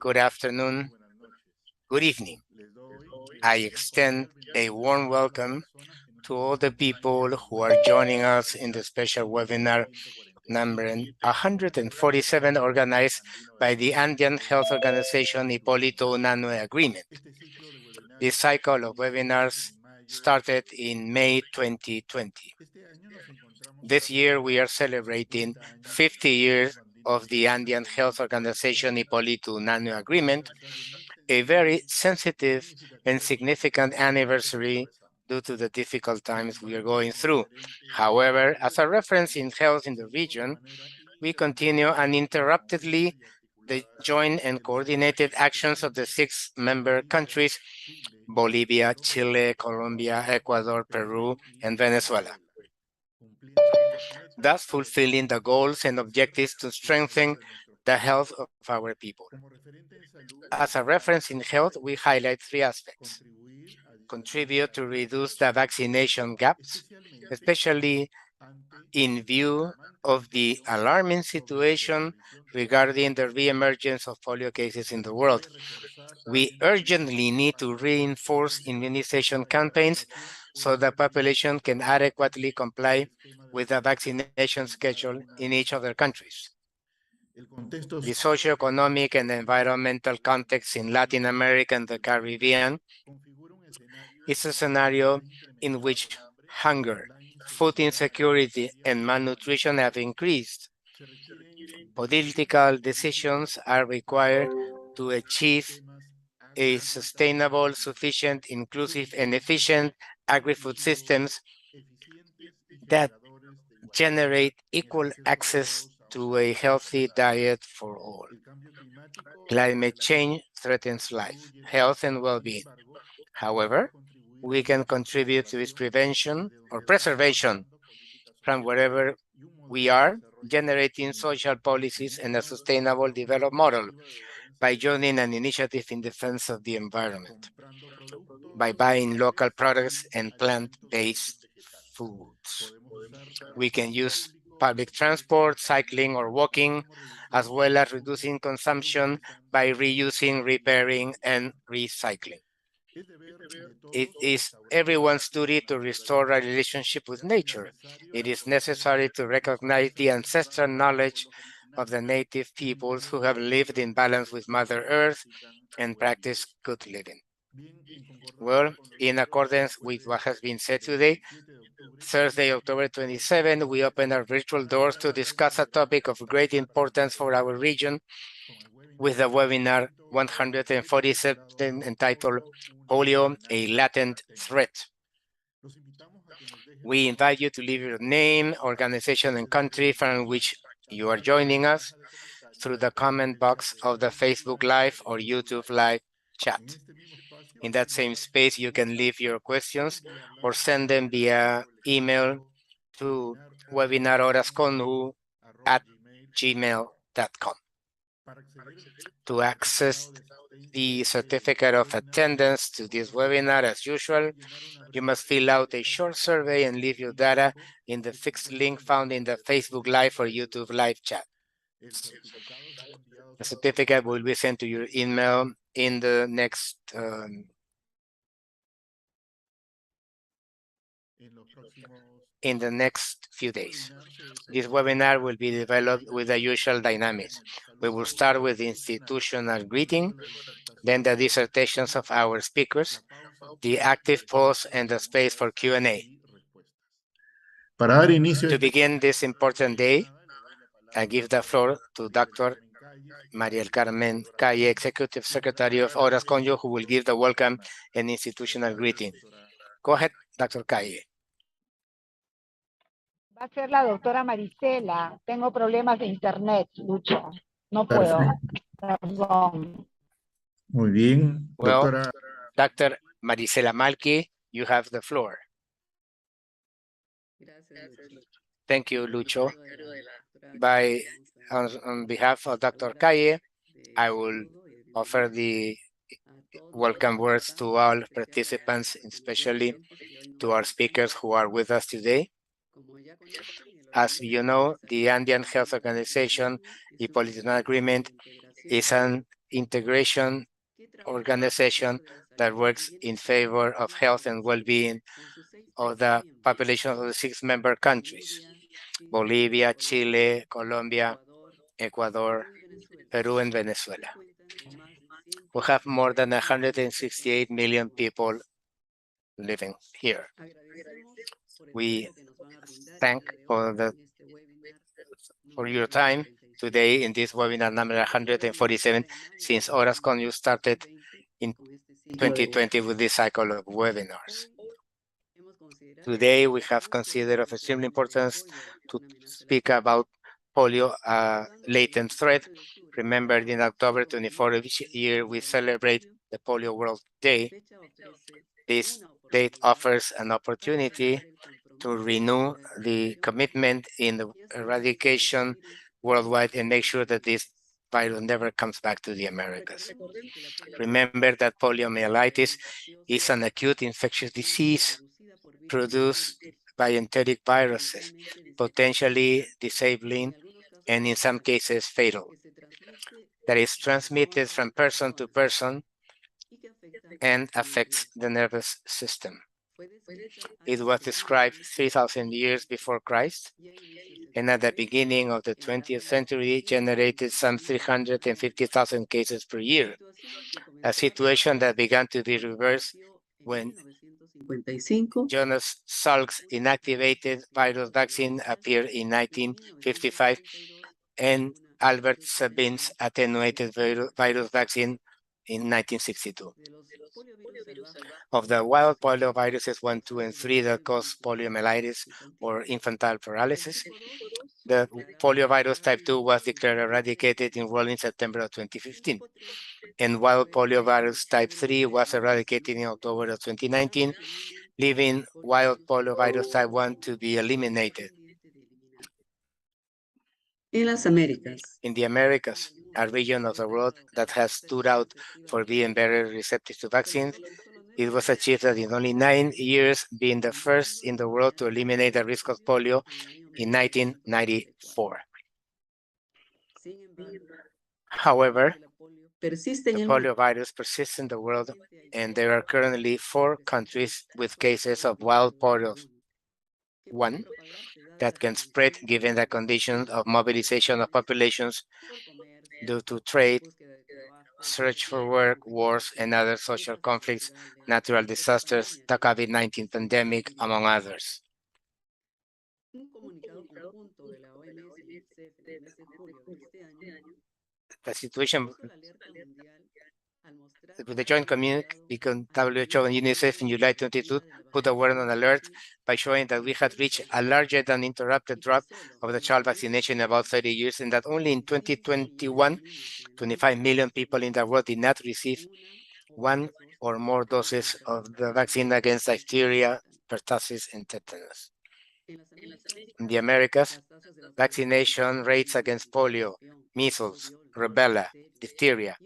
good afternoon, good evening. I extend a warm welcome to all the people who are joining us in the special webinar number 147 organized by the Andean Health Organization Hipólito Unanue Agreement. This cycle of webinars started in May 2020. This year we are celebrating 50 years of the Andean Health Organization Hipólito Unanue Agreement, a very sensitive and significant anniversary due to the difficult times we are going through. However, as a reference in health in the region, we continue uninterruptedly the joint and coordinated actions of the 6 member countries, Bolivia, Chile, Colombia, Ecuador, Peru, and Venezuela, thus fulfilling the goals and objectives to strengthen the health of our people. As a reference in health, we highlight 3 aspects: contribute to reduce the vaccination gaps, especially in view of the alarming situation regarding the reemergence of polio cases in the world. We urgently need to reinforce immunization campaigns so the population can adequately comply with the vaccination schedule in each of their countries. The socioeconomic and environmental context in Latin America and the Caribbean is a scenario in which hunger, food insecurity, and malnutrition have increased. Political decisions are required to achieve a sustainable, sufficient, inclusive, and efficient agri-food systems that generate equal access to a healthy diet for all. Climate change threatens life, health, and well-being. However, we can contribute to its prevention or preservation from wherever we are, generating social policies and a sustainable development model by joining an initiative in defense of the environment, by buying local products and plant-based foods. We can use public transport, cycling, or walking, as well as reducing consumption by reusing, repairing, and recycling. It is everyone's duty to restore a relationship with nature. It is necessary to recognize the ancestral knowledge of the native peoples who have lived in balance with Mother Earth and practiced good living. Well, in accordance with what has been said today, Thursday, October 27, we open our virtual doors to discuss a topic of great importance for our region with the webinar 147 entitled Polio, a Latent Threat. We invite you to leave your name, organization, and country from which you are joining us through the comment box of the Facebook Live or YouTube Live chat. In that same space, you can leave your questions or send them via email to webinarhorasconju@gmail.com. To access the certificate of attendance to this webinar, as usual, you must fill out a short survey and leave your data in the fixed link found in the Facebook Live or YouTube Live chat. The certificate will be sent to your email in the next few days. This webinar will be developed with the usual dynamics. We will start with the institutional greeting, then the dissertations of our speakers, the active pause, and the space for Q&A. To begin this important day, I give the floor to Dr. María del Carmen Calle, Executive Secretary of Horas Conjo, who will give the welcome and institutional greeting. Go ahead, Dr. Calle. Va a ser la doctora Marisela. Tengo problemas de internet, Lucho. No puedo. Perdón. Muy bien. Well, Doctora. Dr. Marisela Malki, you have the floor. Thank you, Lucho. On behalf of Dr. Calle, I will offer the welcome words to all participants, especially to our speakers who are with us today. As you know, the Andean Health Organization, the Hipólito Agreement, is an integration organization that works in favor of health and well-being of the population of the 6 member countries: Bolivia, Chile, Colombia, Ecuador, Peru, and Venezuela. We have more than 168 million people living here. We thank for your time today in this webinar number 147, since Horas Con you started in 2020 with this cycle of webinars. Today, we have considered of extreme importance to speak about polio, latent threat. Remembered in October 24 of each year, we celebrate the Polio World Day. This date offers an opportunity to renew the commitment in the eradication worldwide and make sure that this virus never comes back to the Americas. Remember that poliomyelitis is an acute infectious disease produced by enteric viruses, potentially disabling and in some cases fatal, that is transmitted from person to person and affects the nervous system. It was described 3,000 years before Christ, and at the beginning of the 20th century generated some 350,000 cases per year, a situation that began to be reversed when Jonas Salk's inactivated virus vaccine appeared in 1955 and Albert Sabin's attenuated virus vaccine in 1962. Of the wild polio viruses 1, 2, and 3 that cause poliomyelitis or infantile paralysis, the poliovirus type 2 was declared eradicated in world in September of 2015. And wild poliovirus type 3 was eradicated in October of 2019, leaving wild poliovirus type 1 to be eliminated. In the Americas, a region of the world that has stood out for being very receptive to vaccines, it was achieved that in only 9 years, being the first in the world to eliminate the risk of polio in 1994. However, the polio virus persists in the world, and there are currently 4 countries with cases of wild polio. 1, that can spread given the conditions of mobilization of populations due to trade, search for work, wars, and other social conflicts, natural disasters, the COVID-19 pandemic, among others. The situation with the joint communique between WHO and UNICEF in July 22 put the world on alert by showing that we had reached a larger than interrupted drop of the child vaccination in about 30 years, and that only in 2021, 25 million people in the world did not receive 1 or more doses of the vaccine against diphtheria, pertussis, and tetanus. In the Americas, vaccination rates against polio, measles, rubella, diphtheria,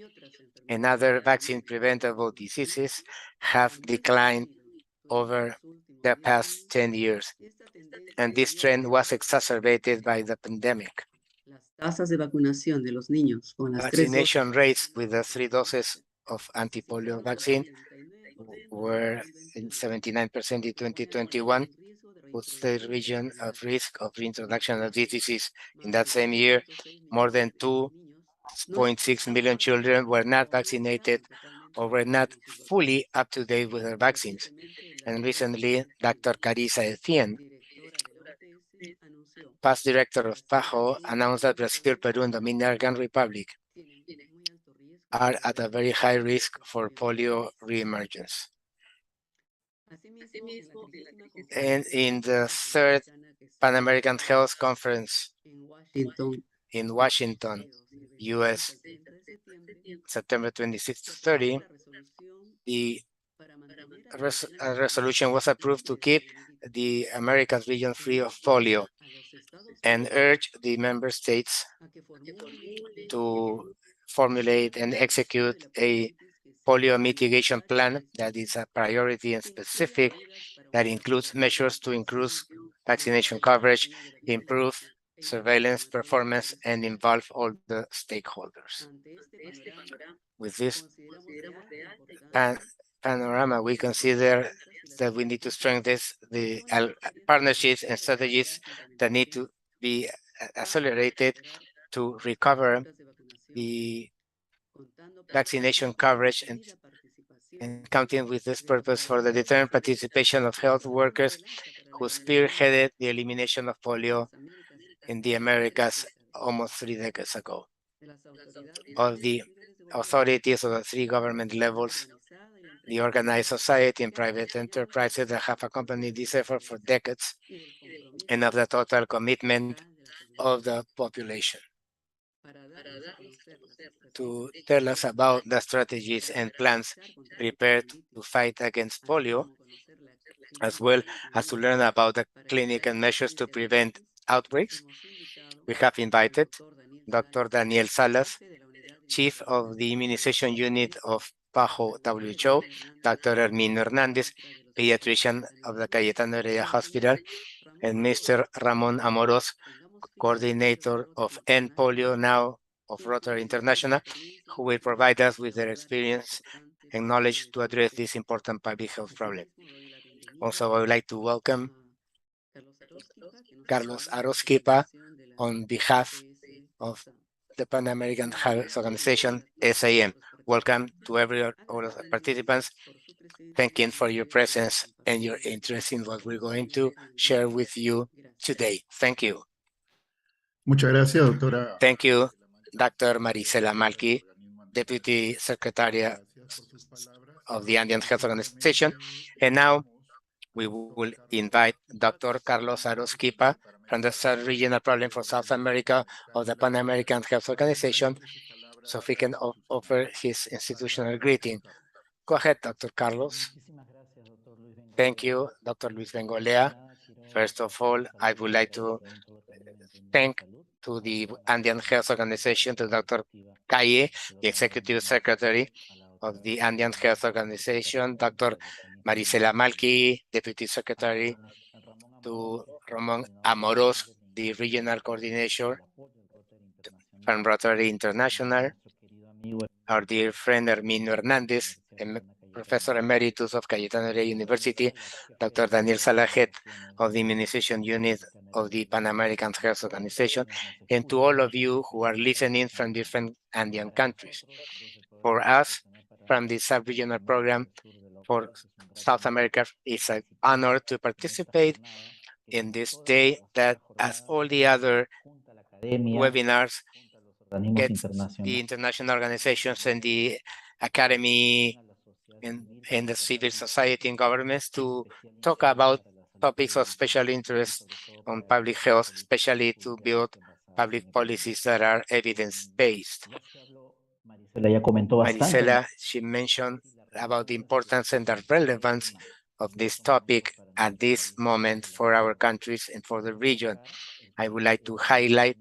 and other vaccine-preventable diseases have declined over the past 10 years, and this trend was exacerbated by the pandemic. Vaccination rates with the 3 doses of anti-polio vaccine were in 79% in 2021, puts the region of risk of reintroduction of this disease. In that same year, more than 2.6 million children were not vaccinated or were not fully up to date with their vaccines. And recently, Dr. Carissa Etienne, past director of PAHO, announced that Brazil, Peru, and Dominican Republic are at a very high risk for polio reemergence. And in the 3rd Pan American Health Conference in Washington, US, September 26 to 30, a resolution was approved to keep the Americas region free of polio and urge the member states to formulate and execute a polio mitigation plan that is a priority and specific, that includes measures to increase vaccination coverage, improve surveillance, performance, and involve all the stakeholders. With this panorama, we consider that we need to strengthen the partnerships and strategies that need to be accelerated to recover the vaccination coverage and counting with this purpose for the determined participation of health workers who spearheaded the elimination of polio in the Americas almost 3 decades ago. All the authorities of the 3 government levels, the organized society and private enterprises that have accompanied this effort for decades, and of the total commitment of the population. To tell us about the strategies and plans prepared to fight against polio, as well as to learn about the clinical measures to prevent outbreaks, we have invited Dr. Daniel Salas, Chief of the Immunization Unit of PAHO WHO, Dr. Hermino Hernandez, pediatrician of the Cayetano Heredia Hospital, and Mr. Ramon Amoros, coordinator of End Polio Now of Rotary International, who will provide us with their experience and knowledge to address this important public health problem. Also, I would like to welcome Carlos Arosquipa on behalf of the Pan American Health Organization, SAM. Welcome to all of the participants. Thank you for your presence and your interest in what we're going to share with you today. Thank you. Muchas gracias, doctora. Thank you, Dr. Marisela Malki, Deputy Secretary of the Andean Health Organization. And now we will invite Dr. Carlos Arosquipa from the South Regional Problem for South America of the Pan American Health Organization, so he can offer his institutional greeting. Go ahead, Dr. Carlos. Thank you, Dr. Luis Bengolea. First of all, I would like to thank to the Andean Health Organization, to Dr. Calle, the Executive Secretary of the Andean Health Organization, Dr. Marisela Malki, Deputy Secretary, to Ramon Amoros, the Regional Coordinator from Rotary International, our dear friend Hermino Hernandez, Professor Emeritus of Cayetano Heredia University, Dr. Daniel Salahet of the Immunization Unit of the Pan American Health Organization, and to all of you who are listening from different Andean countries. For us, from the Sub-Regional Program for South America, it's an honor to participate in this day that, as all the other webinars, gets the international organizations and the academy and the civil society and governments to talk about topics of special interest on public health, especially to build public policies that are evidence-based. Marisela, she mentioned about the importance and the relevance of this topic at this moment for our countries and for the region. I would like to highlight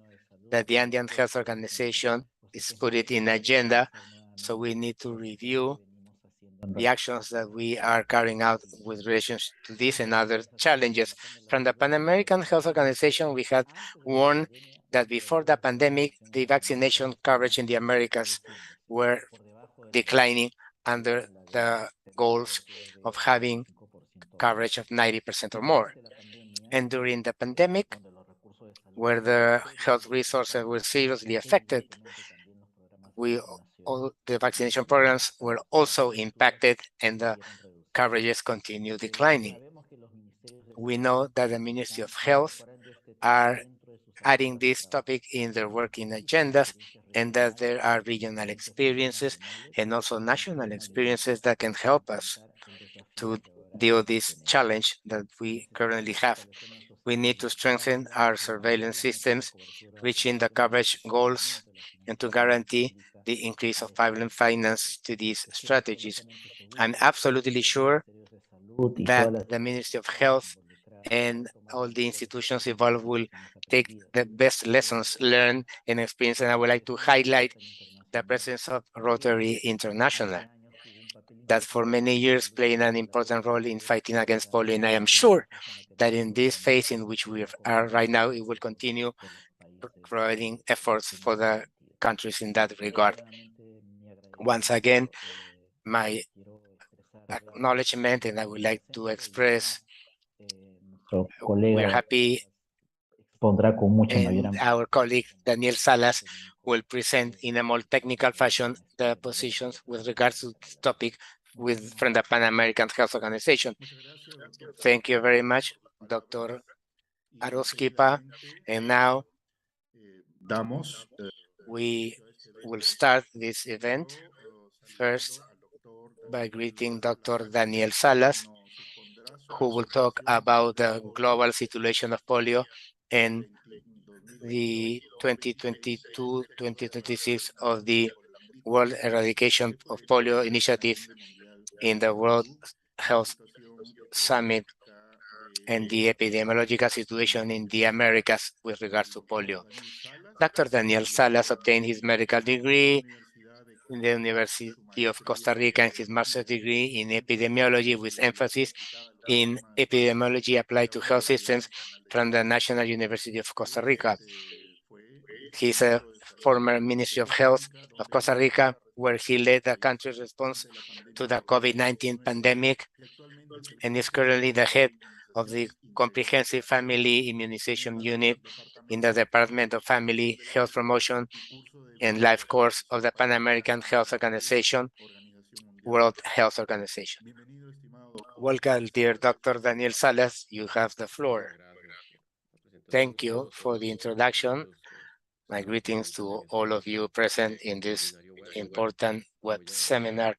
that the Andean Health Organization is put it in agenda, so we need to review the actions that we are carrying out with relation to this and other challenges. From the Pan American Health Organization, we had warned that before the pandemic, the vaccination coverage in the Americas were declining under the goals of having coverage of 90% or more. And during the pandemic, where the health resources were seriously affected, all the vaccination programs were also impacted and the coverages continue declining. We know that the Ministry of Health are adding this topic in their working agendas and that there are regional experiences and also national experiences that can help us to deal with this challenge that we currently have. We need to strengthen our surveillance systems, reaching the coverage goals, and to guarantee the increase of public finance to these strategies. I'm absolutely sure that the Ministry of Health and all the institutions involved will take the best lessons learned and experience, and I would like to highlight the presence of Rotary International, that for many years playing an important role in fighting against polio, and I am sure that in this phase in which we are right now, it will continue providing efforts for the countries in that regard. Once again, my acknowledgement, and I would like to express we're happy, and our colleague Daniel Salas will present in a more technical fashion the positions with regards to this topic from the Pan American Health Organization. Thank you very much, Dr. Aroskipa. And now we will start this event first by greeting Dr. Daniel Salas, who will talk about the global situation of polio and the 2022-2026 of the World Eradication of Polio Initiative in the World Health Summit and the epidemiological situation in the Americas with regards to polio. Dr. Daniel Salas obtained his medical degree in the University of Costa Rica and his master's degree in epidemiology with emphasis in epidemiology applied to health systems from the National University of Costa Rica. He's a former Ministry of Health of Costa Rica, where he led the country's response to the COVID-19 pandemic, and is currently the head of the Comprehensive Family Immunization Unit in the Department of Family Health Promotion and Life Course of the Pan American Health Organization, World Health Organization. Welcome, dear Dr. Daniel Salas. You have the floor. Thank you for the introduction. My greetings to all of you present in this important web seminar.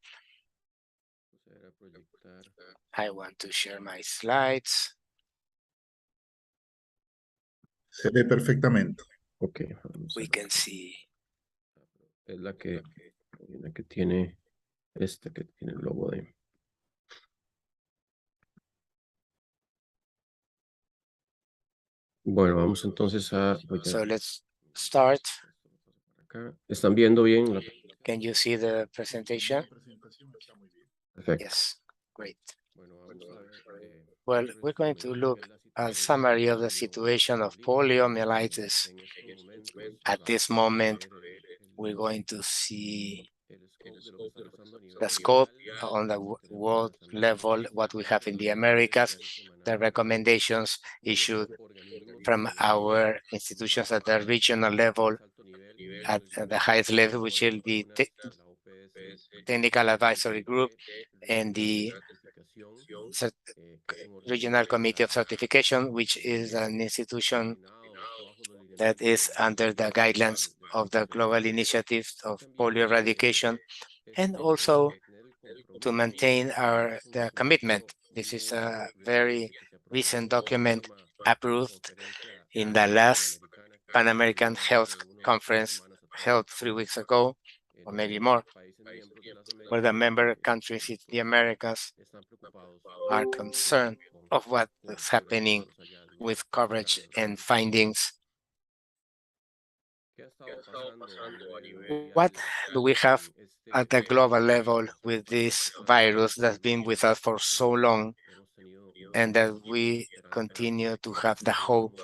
I want to share my slides. Se ve perfectamente. Ok, We can see. Es la que tiene que tiene el logo de. Bueno, vamos entonces a. So let's start. ¿Están viendo bien la? Can you see the presentation? Perfecto. Yes, great. Well, we're going to look at a summary of the situation of poliomyelitis. At this moment, we're going to see the scope on the world level, what we have in the Americas, the recommendations issued from our institutions at the regional level, at the highest level, which is the Technical Advisory Group and the Regional Committee of Certification, which is an institution that is under the guidelines of the global initiative of polio eradication, and also to maintain the commitment. This is a very recent document approved in the last Pan American Health Conference held 3 weeks ago, or maybe more, where the member countries in the Americas are concerned of what is happening with coverage and findings. What do we have at the global level with this virus that's been with us for so long, and that we continue to have the hope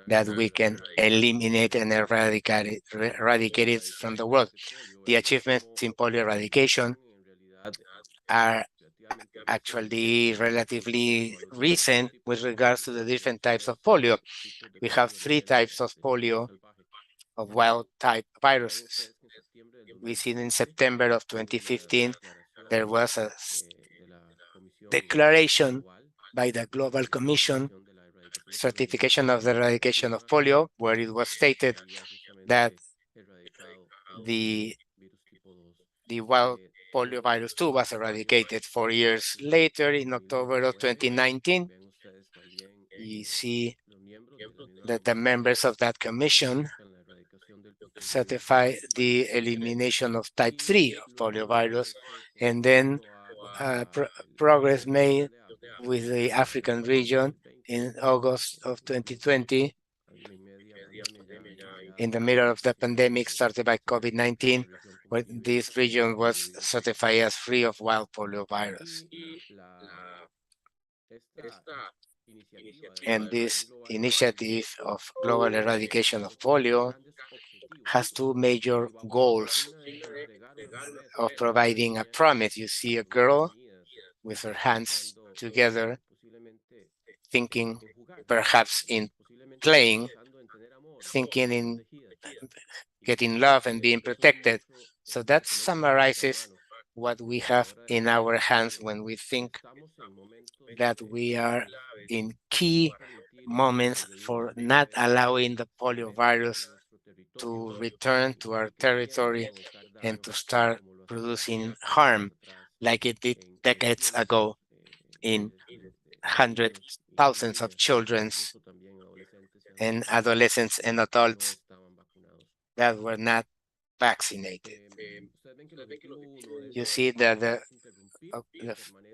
that we can eliminate and eradicate it from the world? The achievements in polio eradication are actually relatively recent with regards to the different types of polio. We have 3 types of polio, of wild type viruses. We see in September of 2015, there was a declaration by the Global Commission, certification of the eradication of polio, where it was stated that the wild polio virus 2 was eradicated 4 years later in October of 2019. You see that the members of that commission certify the elimination of type 3 of poliovirus, and then progress made with the African region in August of 2020, in the middle of the pandemic started by COVID-19, where this region was certified as free of wild poliovirus. And this initiative of global eradication of polio has two major goals of providing a promise. You see a girl with her hands together, thinking perhaps in playing, thinking in getting love and being protected. So that summarizes what we have in our hands when we think that we are in key moments for not allowing the polio virus to return to our territory and to start producing harm like it did decades ago in hundreds, thousands of children and adolescents and adults that were not vaccinated. You see that the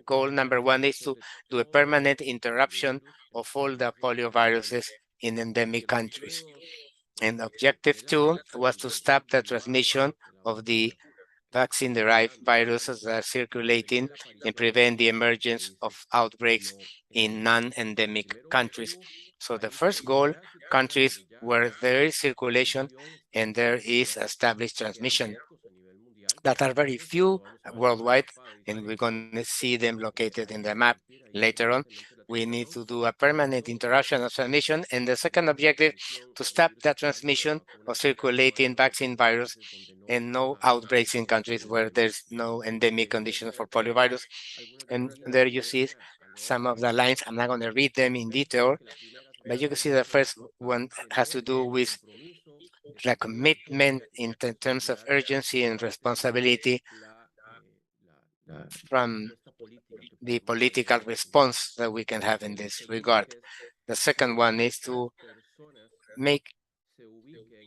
goal number one is to do a permanent interruption of all the polio viruses in endemic countries. And objective two was to stop the transmission of the vaccine-derived viruses that are circulating and prevent the emergence of outbreaks in non-endemic countries. So the first goal, countries where there is circulation and there is established transmission, that are very few worldwide, and we're going to see them located in the map later on. We need to do a permanent interruption of transmission. And the second objective, to stop the transmission of circulating vaccine virus and no outbreaks in countries where there's no endemic condition for poliovirus. And there you see some of the lines. I'm not going to read them in detail, but you can see the first one has to do with the commitment in terms of urgency and responsibility from the political response that we can have in this regard. The second one is to make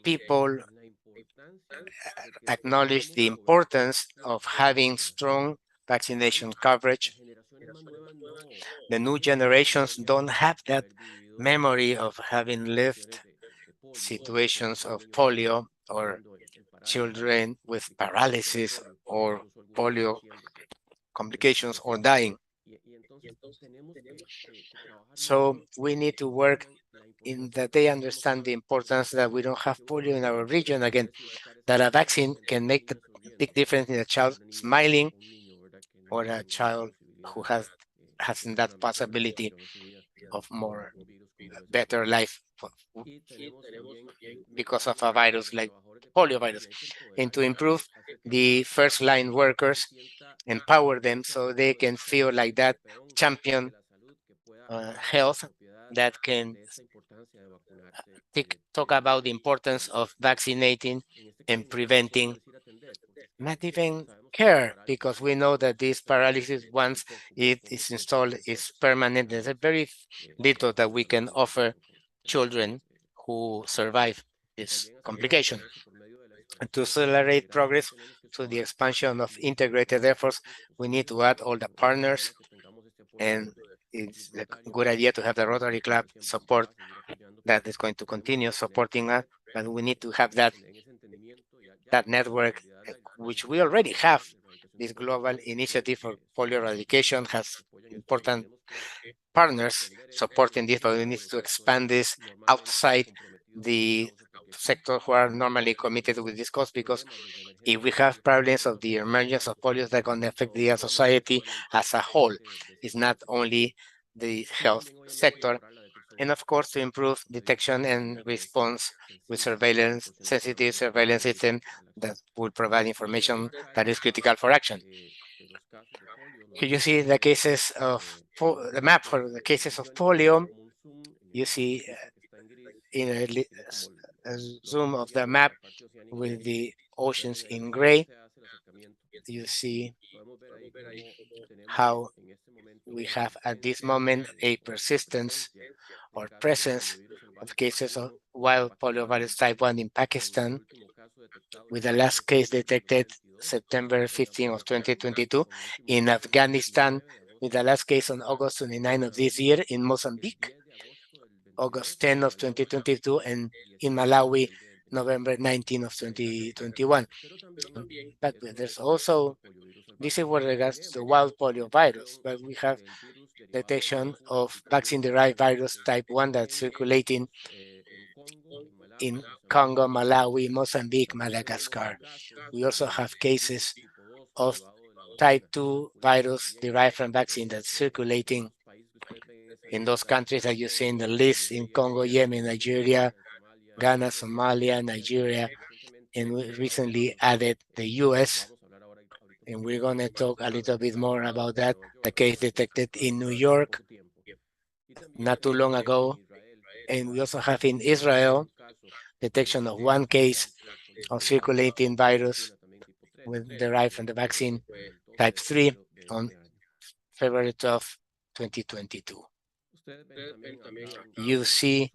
people acknowledge the importance of having strong vaccination coverage. The new generations don't have that memory of having lived situations of polio or children with paralysis or polio complications or dying. So we need to work in that they understand the importance that we don't have polio in our region again, that a vaccine can make a big difference in a child smiling or a child who hasn't that possibility of more better life because of a virus like polio virus, and to improve the first line workers, empower them so they can feel like that champion health that can talk about the importance of vaccinating and preventing, not even care, because we know that this paralysis, once it is installed, is permanent. There's a very little that we can offer children who survive this complication. And to accelerate progress to the expansion of integrated efforts, we need to add all the partners, and it's a good idea to have the Rotary Club support that is going to continue supporting us, but we need to have that network, which we already have. This global initiative for polio eradication has important partners supporting this, but we need to expand this outside the sector who are normally committed with this cause, because if we have problems of the emergence of polio that are going to affect the society as a whole, it's not only the health sector. And of course, to improve detection and response with surveillance, sensitive surveillance system that will provide information that is critical for action. Here you see the cases of the map for the cases of polio. You see in a zoom of the map with the oceans in gray. You see how we have at this moment a persistence or presence of cases of wild poliovirus type 1 in Pakistan, with the last case detected September 15 of 2022, in Afghanistan, with the last case on August 29 of this year, in Mozambique, August 10 of 2022, and in Malawi, November 19 of 2021. But there's also, this is with regards to the wild polio virus, but we have detection of vaccine-derived virus type 1 that's circulating in Congo, Malawi, Mozambique, Madagascar. We also have cases of type 2 virus derived from vaccine that's circulating in those countries that you see in the list in Congo, Yemen, Nigeria, Ghana, Somalia, Nigeria, and we recently added the US, and we're going to talk a little bit more about that, the case detected in New York not too long ago. And we also have in Israel detection of one case of circulating virus derived from the vaccine type 3 on February 12, 2022. You see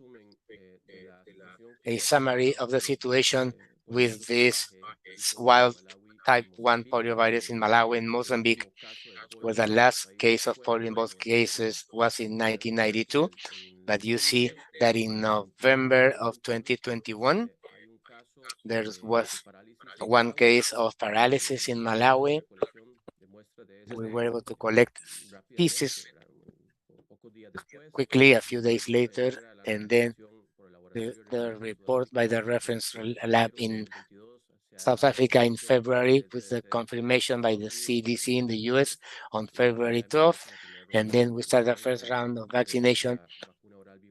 a summary of the situation with this wild type 1 poliovirus in Malawi and Mozambique, where the last case of polio in both cases was in 1992. But you see that in November of 2021, there was one case of paralysis in Malawi. We were able to collect pieces quickly a few days later, and then the report by the reference lab in South Africa in February with the confirmation by the CDC in the US on February 12th. And then we started the first round of vaccination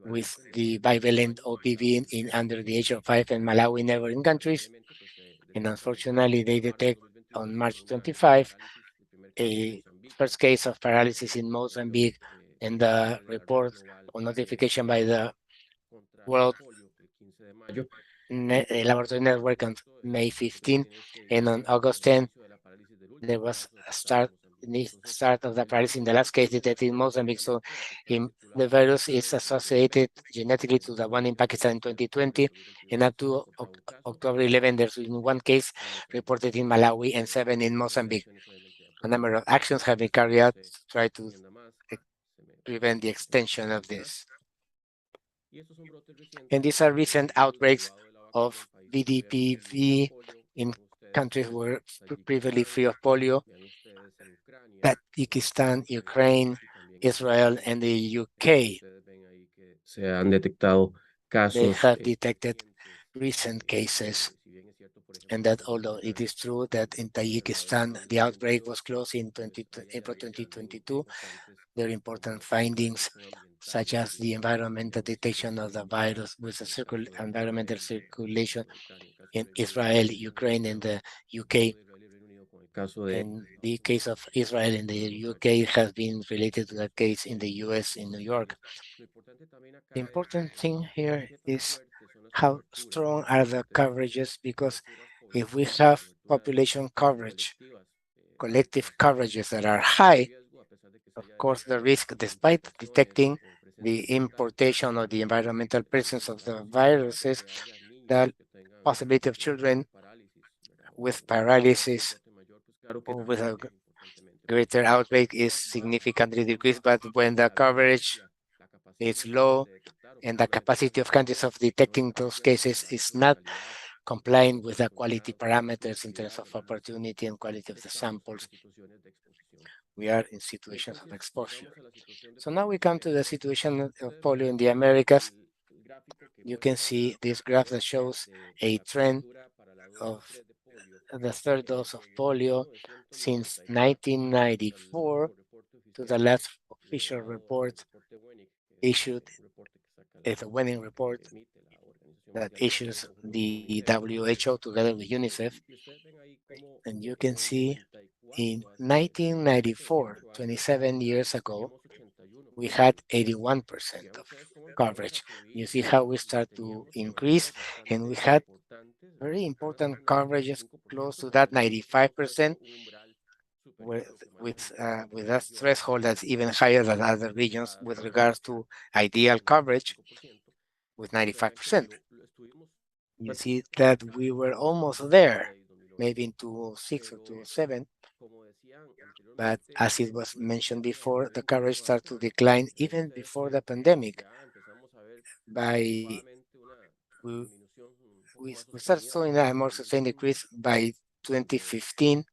with the bivalent OPV in under the age of 5 and Malawi neighboring countries. And unfortunately, they detect on March 25 a first case of paralysis in Mozambique, and the report or notification by the World Laboratory Network on May 15, and on August 10, there was a start of the paralysis in the last case detected in Mozambique. So the virus is associated genetically to the one in Pakistan in 2020, and up to October 11, there's been one case reported in Malawi and 7 in Mozambique. A number of actions have been carried out to try to prevent the extension of this. And these are recent outbreaks of VDPV in countries were previously free of polio: Pakistan, Ukraine, Israel, and the UK. Se han detectado casos. They have detected recent cases, and that although it is true that in Tajikistan the outbreak was closed in April 2022, there are important findings such as the environmental detection of the virus with the environmental circulation in Israel, Ukraine, and the UK. And the case of Israel in the UK has been related to the case in the US in New York. The important thing here is how strong are the coverages, because if we have population coverage, collective coverages that are high, of course the risk, despite detecting the importation or the environmental presence of the viruses, the possibility of children with paralysis or with a greater outbreak is significantly decreased. But when the coverage is low and the capacity of countries of detecting those cases is not complying with the quality parameters in terms of opportunity and quality of the samples, we are in situations of exposure. So now we come to the situation of polio in the Americas. You can see this graph that shows a trend of the third dose of polio since 1994 to the last official report issued, the winning report that issues the WHO together with UNICEF. And you can see in 1994, 27 years ago, we had 81% of coverage. You see how we start to increase, and we had very important coverages close to that 95%, with a threshold that's even higher than other regions with regards to ideal coverage with 95%. You see that we were almost there, maybe in 2006 or 2007. But as it was mentioned before, the coverage started to decline even before the pandemic. We started showing a more sustained decrease by 2015,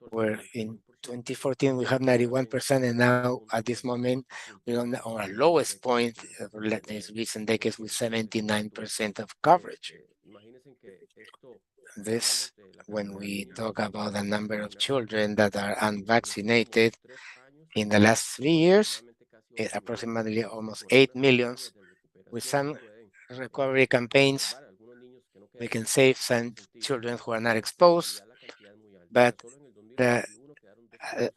where in 2014 we have 91%, and now at this moment we're on our lowest point of these recent decades with 79% of coverage. This, when we talk about the number of children that are unvaccinated in the last 3 years, approximately almost 8 million. With some recovery campaigns, we can save some children who are not exposed, but the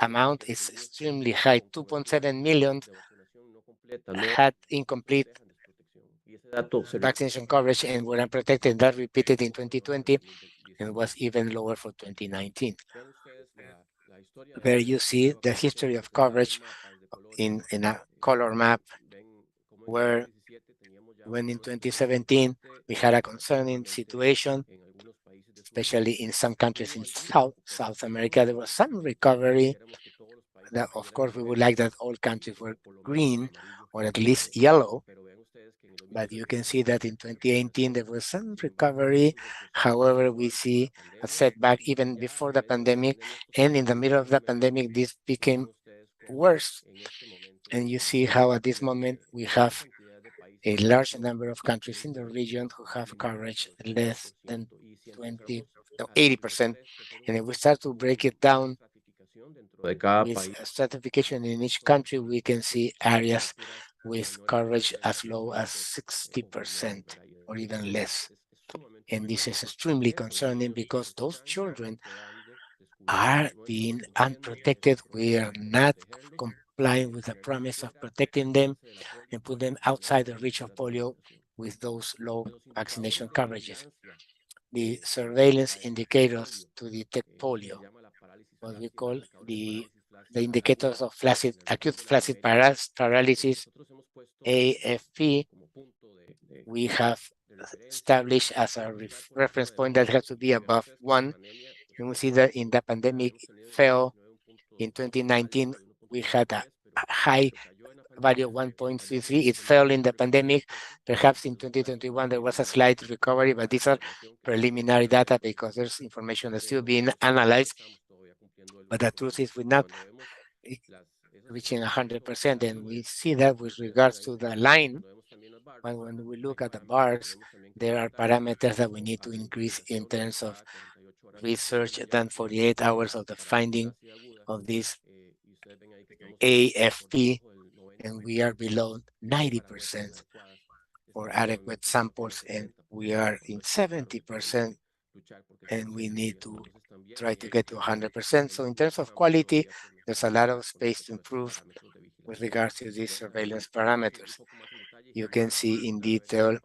amount is extremely high. 2.7 million had incomplete vaccination coverage and were unprotected. That repeated in 2020 and was even lower for 2019. There you see the history of coverage in a color map, where when in 2017 we had a concerning situation, especially in some countries in South America. There was some recovery. That, of course, we would like that all countries were green or at least yellow. But you can see that in 2018 there was some recovery. However, we see a setback even before the pandemic, and in the middle of the pandemic, this became worse. And you see how at this moment we have a large number of countries in the region who have coverage less than 20, no, 80%. And if we start to break it down with stratification in each country, we can see areas with coverage as low as 60% or even less. And this is extremely concerning because those children are being unprotected. We are not complying with the promise of protecting them and put them outside the reach of polio with those low vaccination coverages. The surveillance indicators to detect polio, what we call the indicators of acute flaccid paralysis, AFP, we have established as a reference point that has to be above 1. And we see that in the pandemic fell in 2019, we had a high value of 1.33. It fell in the pandemic. Perhaps in 2021 there was a slight recovery, but these are preliminary data because there's information that's still being analyzed. But the truth is we're not reaching 100%, and we see that with regards to the line. But when we look at the bars, there are parameters that we need to increase in terms of research than 48 hours of the finding of this AFP, and we are below 90% for adequate samples, and we are in 70%, and we need to try to get to 100%. So in terms of quality, there's a lot of space to improve with regards to these surveillance parameters. You can see in detail,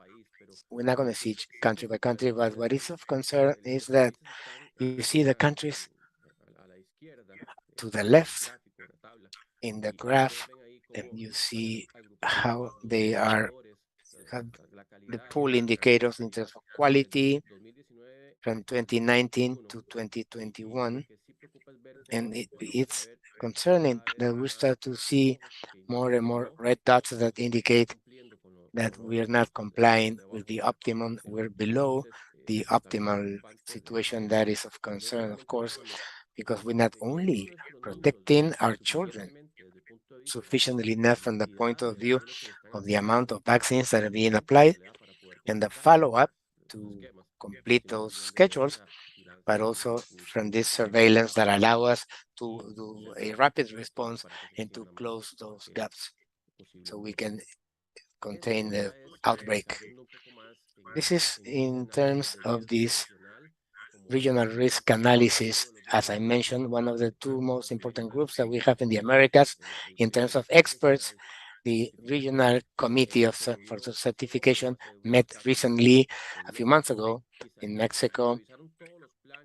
we're not going to see country by country, but what is of concern is that you see the countries to the left in the graph, and you see how they have the pool indicators in terms of quality from 2019 to 2021. And it's concerning that we start to see more and more red dots that indicate that we are not complying with the optimum. We're below the optimal situation. That is of concern, of course, because we're not only protecting our children sufficiently enough from the point of view of the amount of vaccines that are being applied and the follow-up to complete those schedules, but also from this surveillance that allow us to do a rapid response and to close those gaps so we can contain the outbreak. This is in terms of this regional risk analysis. As I mentioned, one of the two most important groups that we have in the Americas in terms of experts, the regional committee for certification met recently a few months ago in Mexico,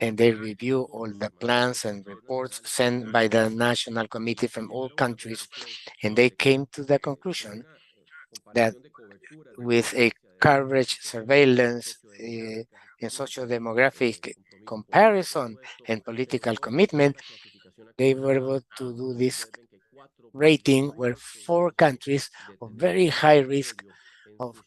and they review all the plans and reports sent by the national committee from all countries, and they came to the conclusion that with a coverage surveillance and socio-demographic comparison and political commitment, they were able to do this rating where 4 countries of very high risk of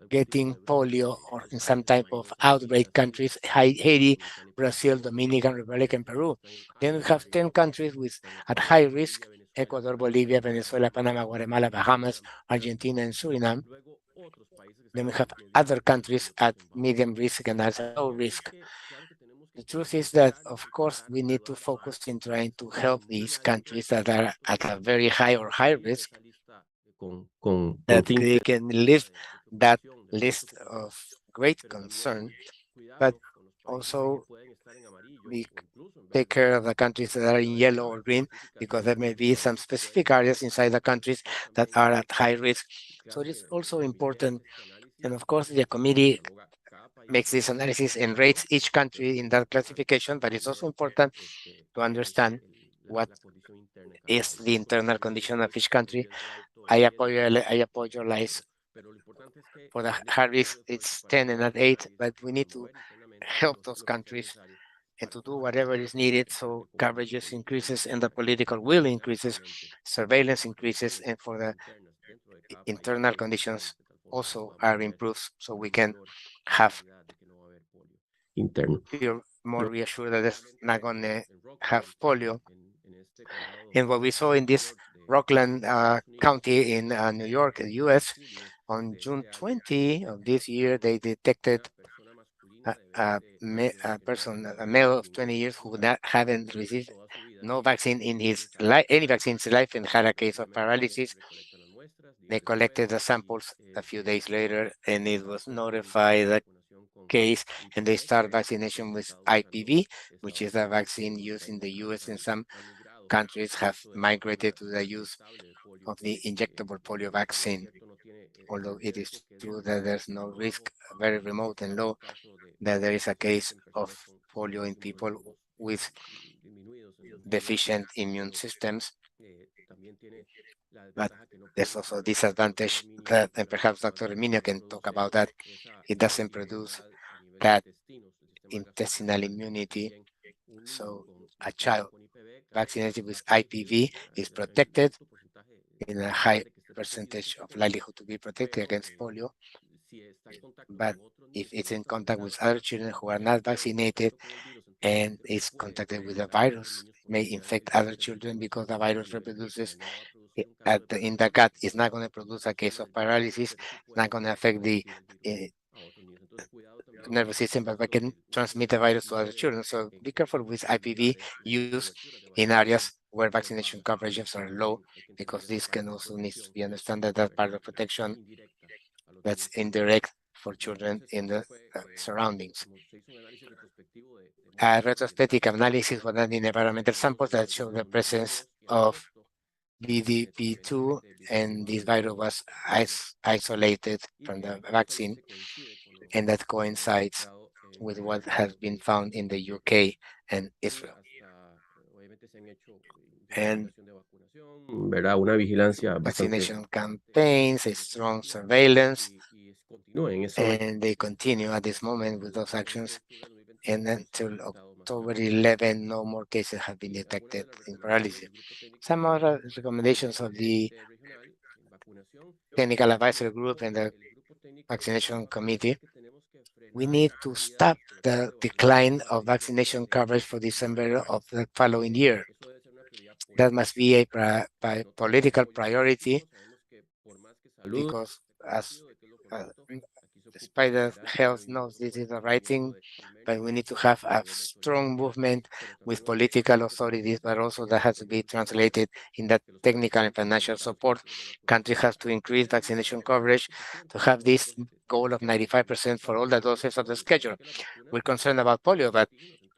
getting polio or in some type of outbreak countries, Haiti, Brazil, Dominican Republic, and Peru. Then we have 10 countries with at high risk: Ecuador, Bolivia, Venezuela, Panama, Guatemala, Bahamas, Argentina, and Suriname. Then we have other countries at medium risk and at low risk. The truth is that, of course, we need to focus in trying to help these countries that are at a very high or high risk, that they can live that list of great concern, but also we take care of the countries that are in yellow or green, because there may be some specific areas inside the countries that are at high risk. So it is also important, and of course the committee makes this analysis and rates each country in that classification, but it's also important to understand what is the internal condition of each country. I apologize for the high risk, it's 10 and not 8, but we need to help those countries and to do whatever is needed so coverages increases and the political will increases, surveillance increases, and for the internal conditions also are improved, so we can have feel more reassured that it's not going to have polio. And what we saw in this Rockland County in New York, US, on June 20 of this year, they detected a person, a male of 20 years who hadn't received no vaccine in his life, any vaccine in his life, and had a case of paralysis. They collected the samples a few days later, and it was notified the case, and they start vaccination with IPV, which is a vaccine used in the US, and some countries have migrated to the use of the injectable polio vaccine. Although it is true that there's no risk, very remote and low, that there is a case of polio in people with deficient immune systems. But there's also a disadvantage that, and perhaps Dr. Herminio can talk about that, it doesn't produce that intestinal immunity. So a child vaccinated with IPV is protected in a high percentage of likelihood to be protected against polio. But if it's in contact with other children who are not vaccinated and is contacted with the virus, it may infect other children because the virus reproduces in the gut. It's not going to produce a case of paralysis. It's not going to affect the nervous system, but we can transmit the virus to other children. So be careful with IPV use in areas where vaccination coverages are low, because this can also needs to be understood that that part of protection that's indirect for children in the surroundings. A retrospective analysis was done in environmental samples that show the presence of BDP2, and this virus was isolated from the vaccine, and that coincides with what has been found in the UK and Israel. And vaccination campaigns, a strong surveillance, and they continue at this moment with those actions. And until October 11, no more cases have been detected in paralysis. Some other recommendations of the Technical Advisory Group and the Vaccination Committee: we need to stop the decline of vaccination coverage for December of the following year. That must be a political priority, because as despite the health knows this is the right thing, but we need to have a strong movement with political authorities, but also that has to be translated in that technical and financial support. Countries have to increase vaccination coverage to have this goal of 95% for all the doses of the schedule. We're concerned about polio, but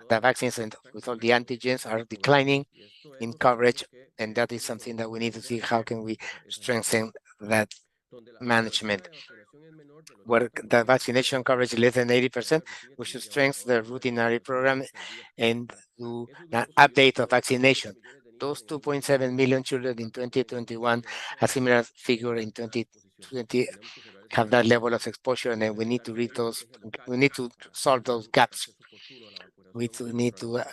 the vaccines and with all the antigens are declining in coverage, and that is something that we need to see how can we strengthen that management. Where the vaccination coverage is less than 80%, we should strengthen the routinary program and do an update of vaccination. Those 2.7 million children in 2021, a similar figure in 2020, have that level of exposure, and then we need to read those, we need to solve those gaps. We need to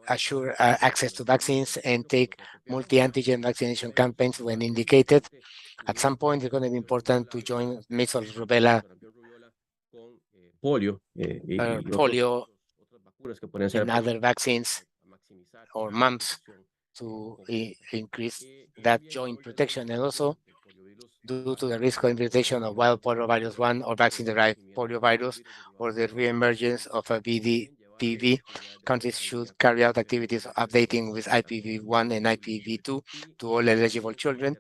assure access to vaccines and take multi-antigen vaccination campaigns when indicated. At some point, it's going to be important to join measles, rubella, polio, polio, vacunas que pueden ser and other aplicadas vaccines maximizar or la mumps protección to contra increase el that día de joint hoy la protection, and información also del poliovirus due ha to the risk of sido infiltration of wild poliovirus 1 or vaccine-derived poliovirus or the reemergence of a VDPV, countries should carry out activities of updating with IPv1 and IPv2 to all eligible children,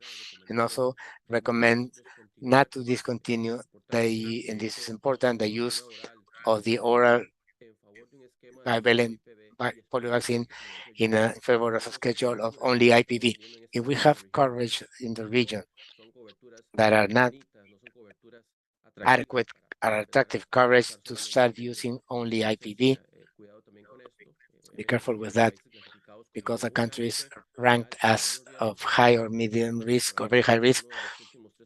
and also recommend not to discontinue and this is important, the use of the oral bivalent polio vaccine in favor of a schedule of only IPV. If we have coverage in the region that are not adequate or attractive coverage to start using only IPV, be careful with that, because a country is ranked as of high or medium risk or very high risk.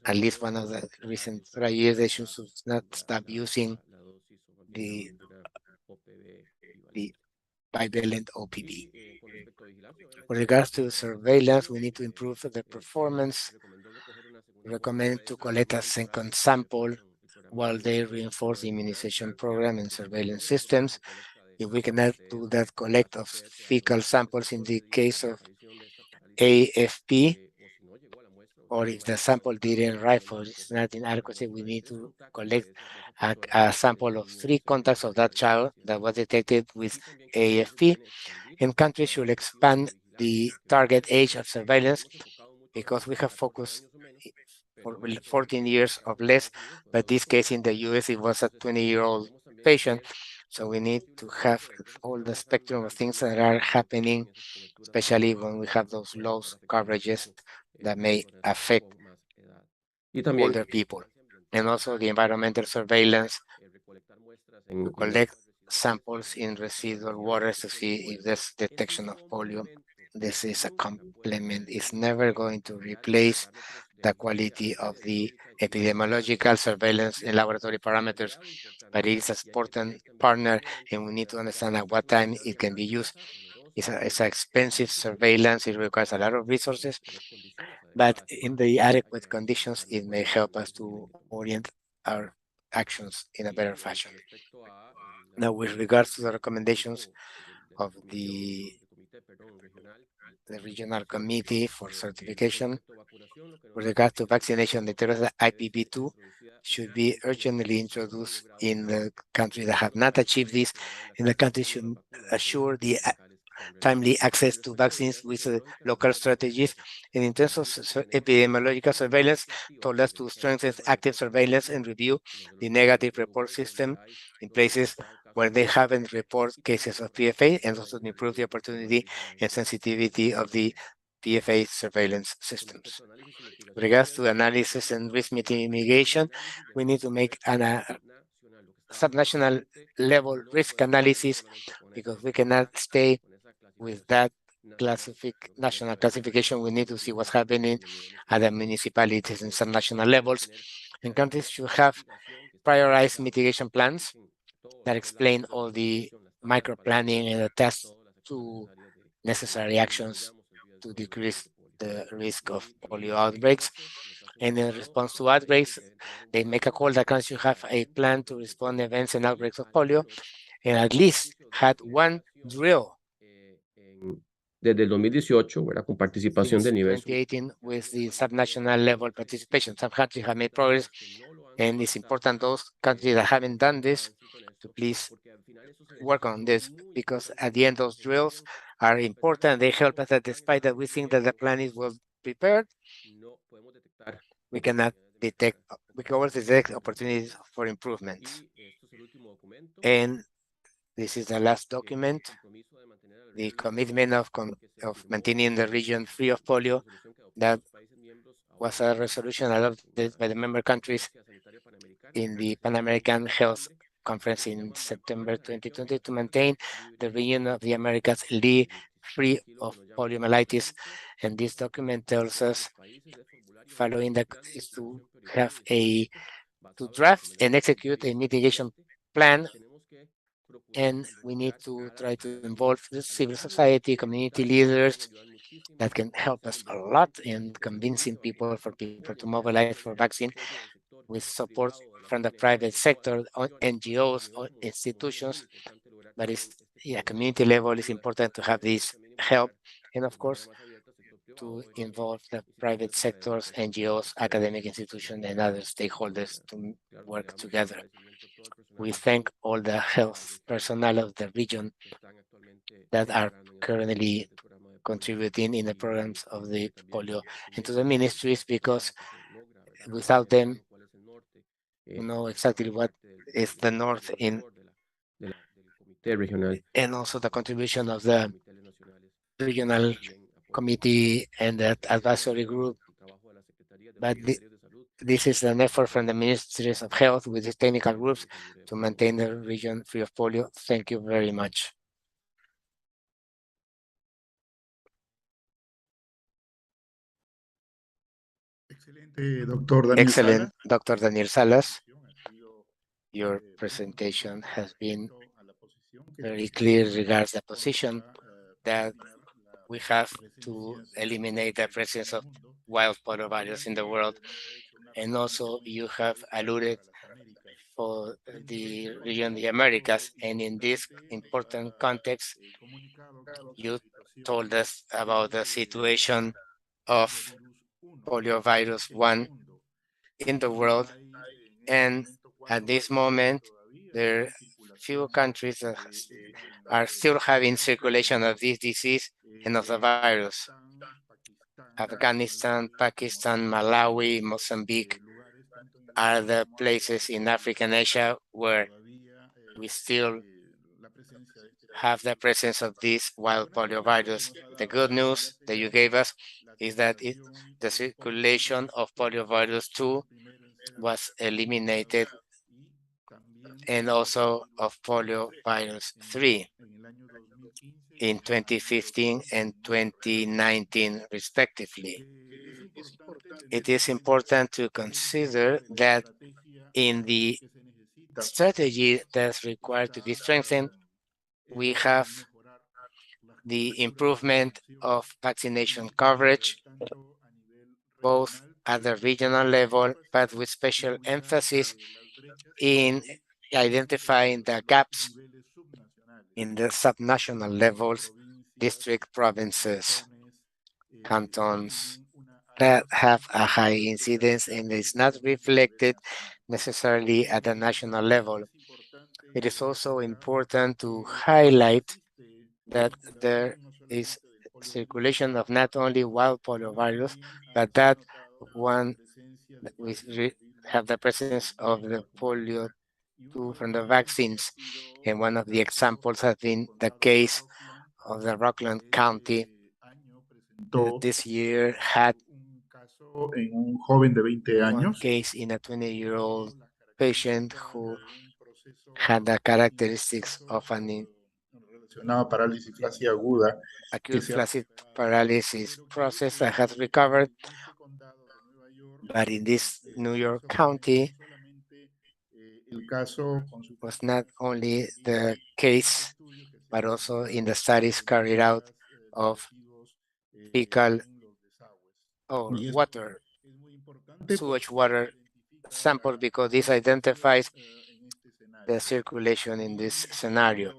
At least one of the recent 3 years, they should not stop using the bivalent OPV. With regards to surveillance, we need to improve the performance. Recommend to collect a second sample while they reinforce the immunization program and surveillance systems. If we cannot do that collect of fecal samples in the case of AFP, or if the sample didn't arrive or it's not inadequate, we need to collect a sample of 3 contacts of that child that was detected with AFP, and countries should expand the target age of surveillance because we have focused for 14 years or less, but this case in the US, it was a 20-year-old patient. So we need to have all the spectrum of things that are happening, especially when we have those low coverages that may affect older people. And also the environmental surveillance to collect samples in residual waters to see if there's detection of polio. This is a complement. It's never going to replace the quality of the epidemiological surveillance and laboratory parameters, but it is an important partner, and we need to understand at what time it can be used. It's an expensive surveillance. It requires a lot of resources, but in the adequate conditions, it may help us to orient our actions in a better fashion. Now, with regards to the recommendations of the regional committee for certification, with regard to vaccination, the IPv2 should be urgently introduced in the countries that have not achieved this, and the country should assure the timely access to vaccines with local strategies. And in terms of epidemiological surveillance, told us to strengthen active surveillance and review the negative report system in places where they haven't reported cases of PFA, and also to improve the opportunity and sensitivity of the PFA surveillance systems. With regards to analysis and risk mitigation, we need to make a subnational level risk analysis because we cannot stay with that national classification. We need to see what's happening at the municipalities and subnational levels. And countries should have prioritized mitigation plans that explain all the micro planning and the tests to necessary actions to decrease the risk of polio outbreaks. And in response to outbreaks, they make a call that countries should have a plan to respond to events and outbreaks of polio, and at least had one drill desde el 2018, ¿verdad? Con participación de since nivel 2018 with the subnational level participation. Some countries have made progress, and it's important those countries that haven't done this to please work on this, because at the end those drills are important. They help us that despite that we think that the plan is well prepared, we cannot detect, we can always detect opportunities for improvements. And this is the last document, the commitment of maintaining the region free of polio. That was a resolution adopted by the member countries in the Pan American Health Conference in September 2020 to maintain the region of the Americas free of poliomyelitis. And this document tells us, following that, is to have to draft and execute a mitigation plan And we need to try to involve the civil society, community leaders that can help us a lot in convincing people for people to mobilize for vaccine with support from the private sector, NGOs or institutions. But it's, yeah, community level is important to have this help. And of course, to involve the private sectors, NGOs, academic institutions, and other stakeholders to work together. We thank all the health personnel of the region that are currently contributing in the programs of the polio and to the ministries, because without them, we know exactly what is the north in, and also the contribution of the regional committee and the advisory group. But this is an effort from the ministries of health with these technical groups to maintain the region free of polio. Thank you very much. Excelente, doctor Daniel Excellent, Salas. Dr. Daniel Salas. Your presentation has been very clear regards the position that we have to eliminate the presence of wild poliovirus in the world. And also you have alluded for the region, the Americas, and in this important context, you told us about the situation of poliovirus 1 in the world. And at this moment, there are few countries that are still having circulation of this disease and of the virus. Afghanistan, Pakistan, Malawi, Mozambique are the places in Africa and Asia where we still have the presence of this wild poliovirus. The good news that you gave us is that the circulation of poliovirus 2 was eliminated, and also of poliovirus 3 in 2015 and 2019 respectively. It is important to consider that in the strategy that's required to be strengthened, we have the improvement of vaccination coverage, both at the regional level, but with special emphasis in identifying the gaps in the subnational levels, district, provinces, cantons that have a high incidence and is not reflected necessarily at the national level. It is also important to highlight that there is circulation of not only wild poliovirus, but that one we have the presence of the polio 2 from the vaccines. And one of the examples has been the case of the Rockland County that this year had en un joven de 20 one años case in a 20-year-old patient who had the characteristics of an relacionada a parálisis flácida aguda que acute se ha flaccid recuperado, paralysis pero process que that has recovered. en este condado de Nueva York But in this New se York observó no County solamente el caso con was not suficiencia only sanguínea the en los case, estudios que se but han also in the realizado studies de carried out muestras de of residuos fecal en los desagües. or Y esto water, es muy importante sewage porque water identifica sample, because this la circulación identifies en este escenario. the circulation in this scenario.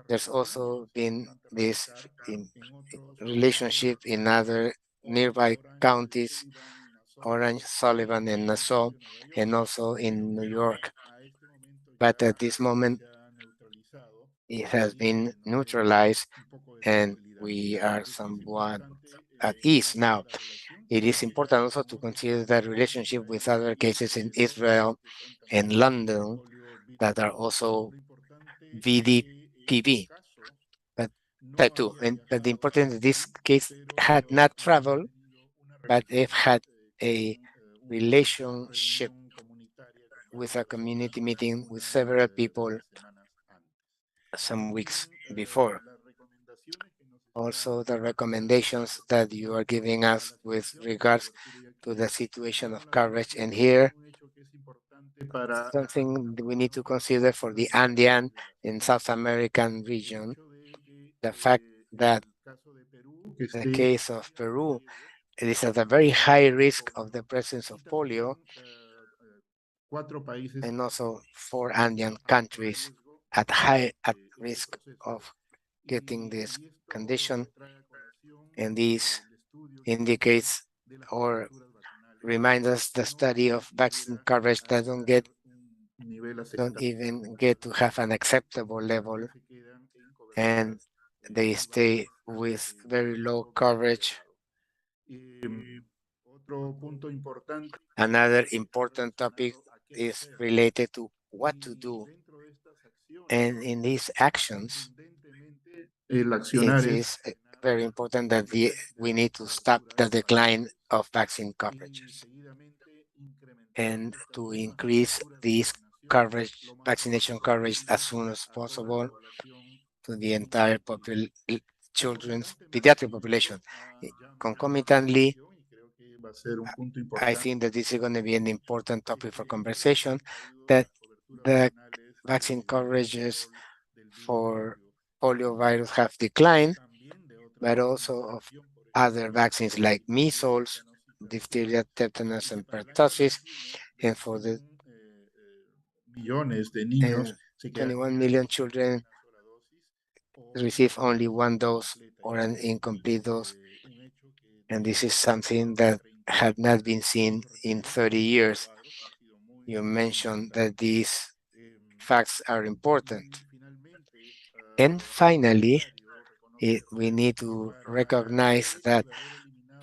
There's also been this relationship in other nearby counties, Orange, Sullivan, and Nassau, and also in New York. But at this moment, it has been neutralized and we are somewhat at ease now. It is important also to consider that relationship with other cases in Israel and London that are also VDPV, but type 2. But the important in this case had not traveled, but they've had a relationship with a community meeting with several people some weeks before. Also, the recommendations that you are giving us with regards to the situation of coverage. And here, para something we need to consider for the Andean and South American region, the fact that the case of Peru, it is at a very high risk of the presence of polio, and also 4 Andean countries at risk of getting this condition, and this indicates or reminds us the study of vaccine coverage that don't even get to have an acceptable level, and they stay with very low coverage. Another important topic is related to what to do, and in these actions, it is very important that we need to stop the decline of vaccine coverages and to increase these coverage, vaccination coverage as soon as possible to the entire children's pediatric population. Concomitantly, I think that this is going to be an important topic for conversation, that the vaccine coverages for polio virus have declined, but also of other vaccines like measles, diphtheria, tetanus, and pertussis, and for the and 21 million children receive only one dose or an incomplete dose, and this is something that had not been seen in 30 years. You mentioned that these facts are important. And finally, we need to recognize that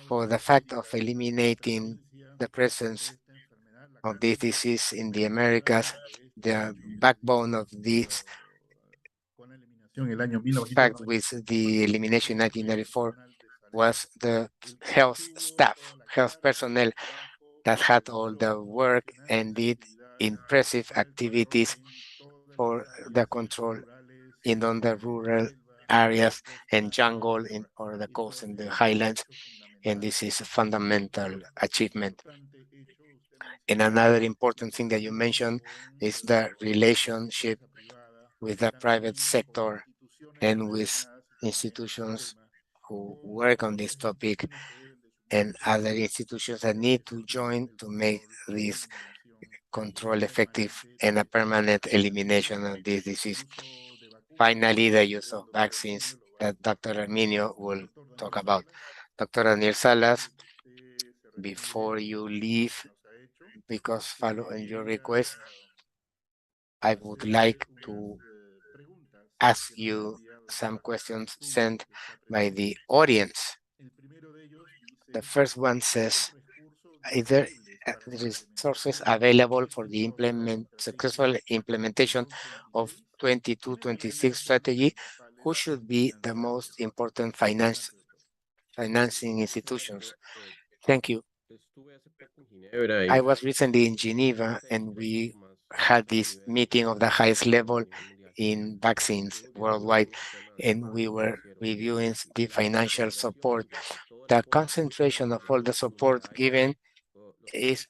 for the fact of eliminating the presence of this disease in the Americas, the backbone of this fact with the elimination in 1994 was the health staff, health personnel that had all the work and did impressive activities for the control in on the rural areas and jungle or the coast and the highlands, and this is a fundamental achievement. And another important thing that you mentioned is the relationship with the private sector and with institutions who work on this topic and other institutions that need to join to make this control effective and a permanent elimination of this disease. Finally, the use of vaccines that Dr. Arminio will talk about. Dr. Daniel Salas, before you leave, because following your request, I would like to ask you some questions sent by the audience. The first one says, is there resources available for the successful implementation of 22-26 strategy? Who should be the most important financing institutions? Thank you. I was recently in Geneva and we had this meeting of the highest level in vaccines worldwide, and we were reviewing the financial support. The concentration of all the support given is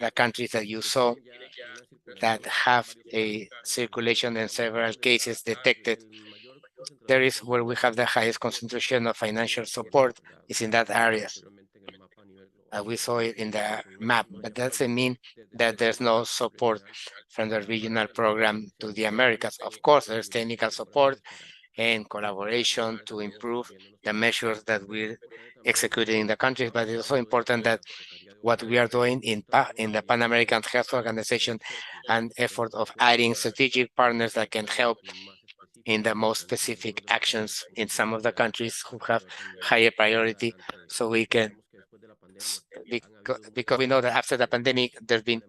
the countries that you saw that have a circulation and several cases detected. There is where we have the highest concentration of financial support is in that areas. We saw it in the map, but that doesn't mean that there's no support from the regional program to the Americas. Of course, there's technical support and collaboration to improve the measures that we're executing in the countries, but it's also important that what we are doing in the Pan American Health Organization, an effort of adding strategic partners that can help in the most specific actions in some of the countries who have higher priority, so we can, because we know that after the pandemic, there's been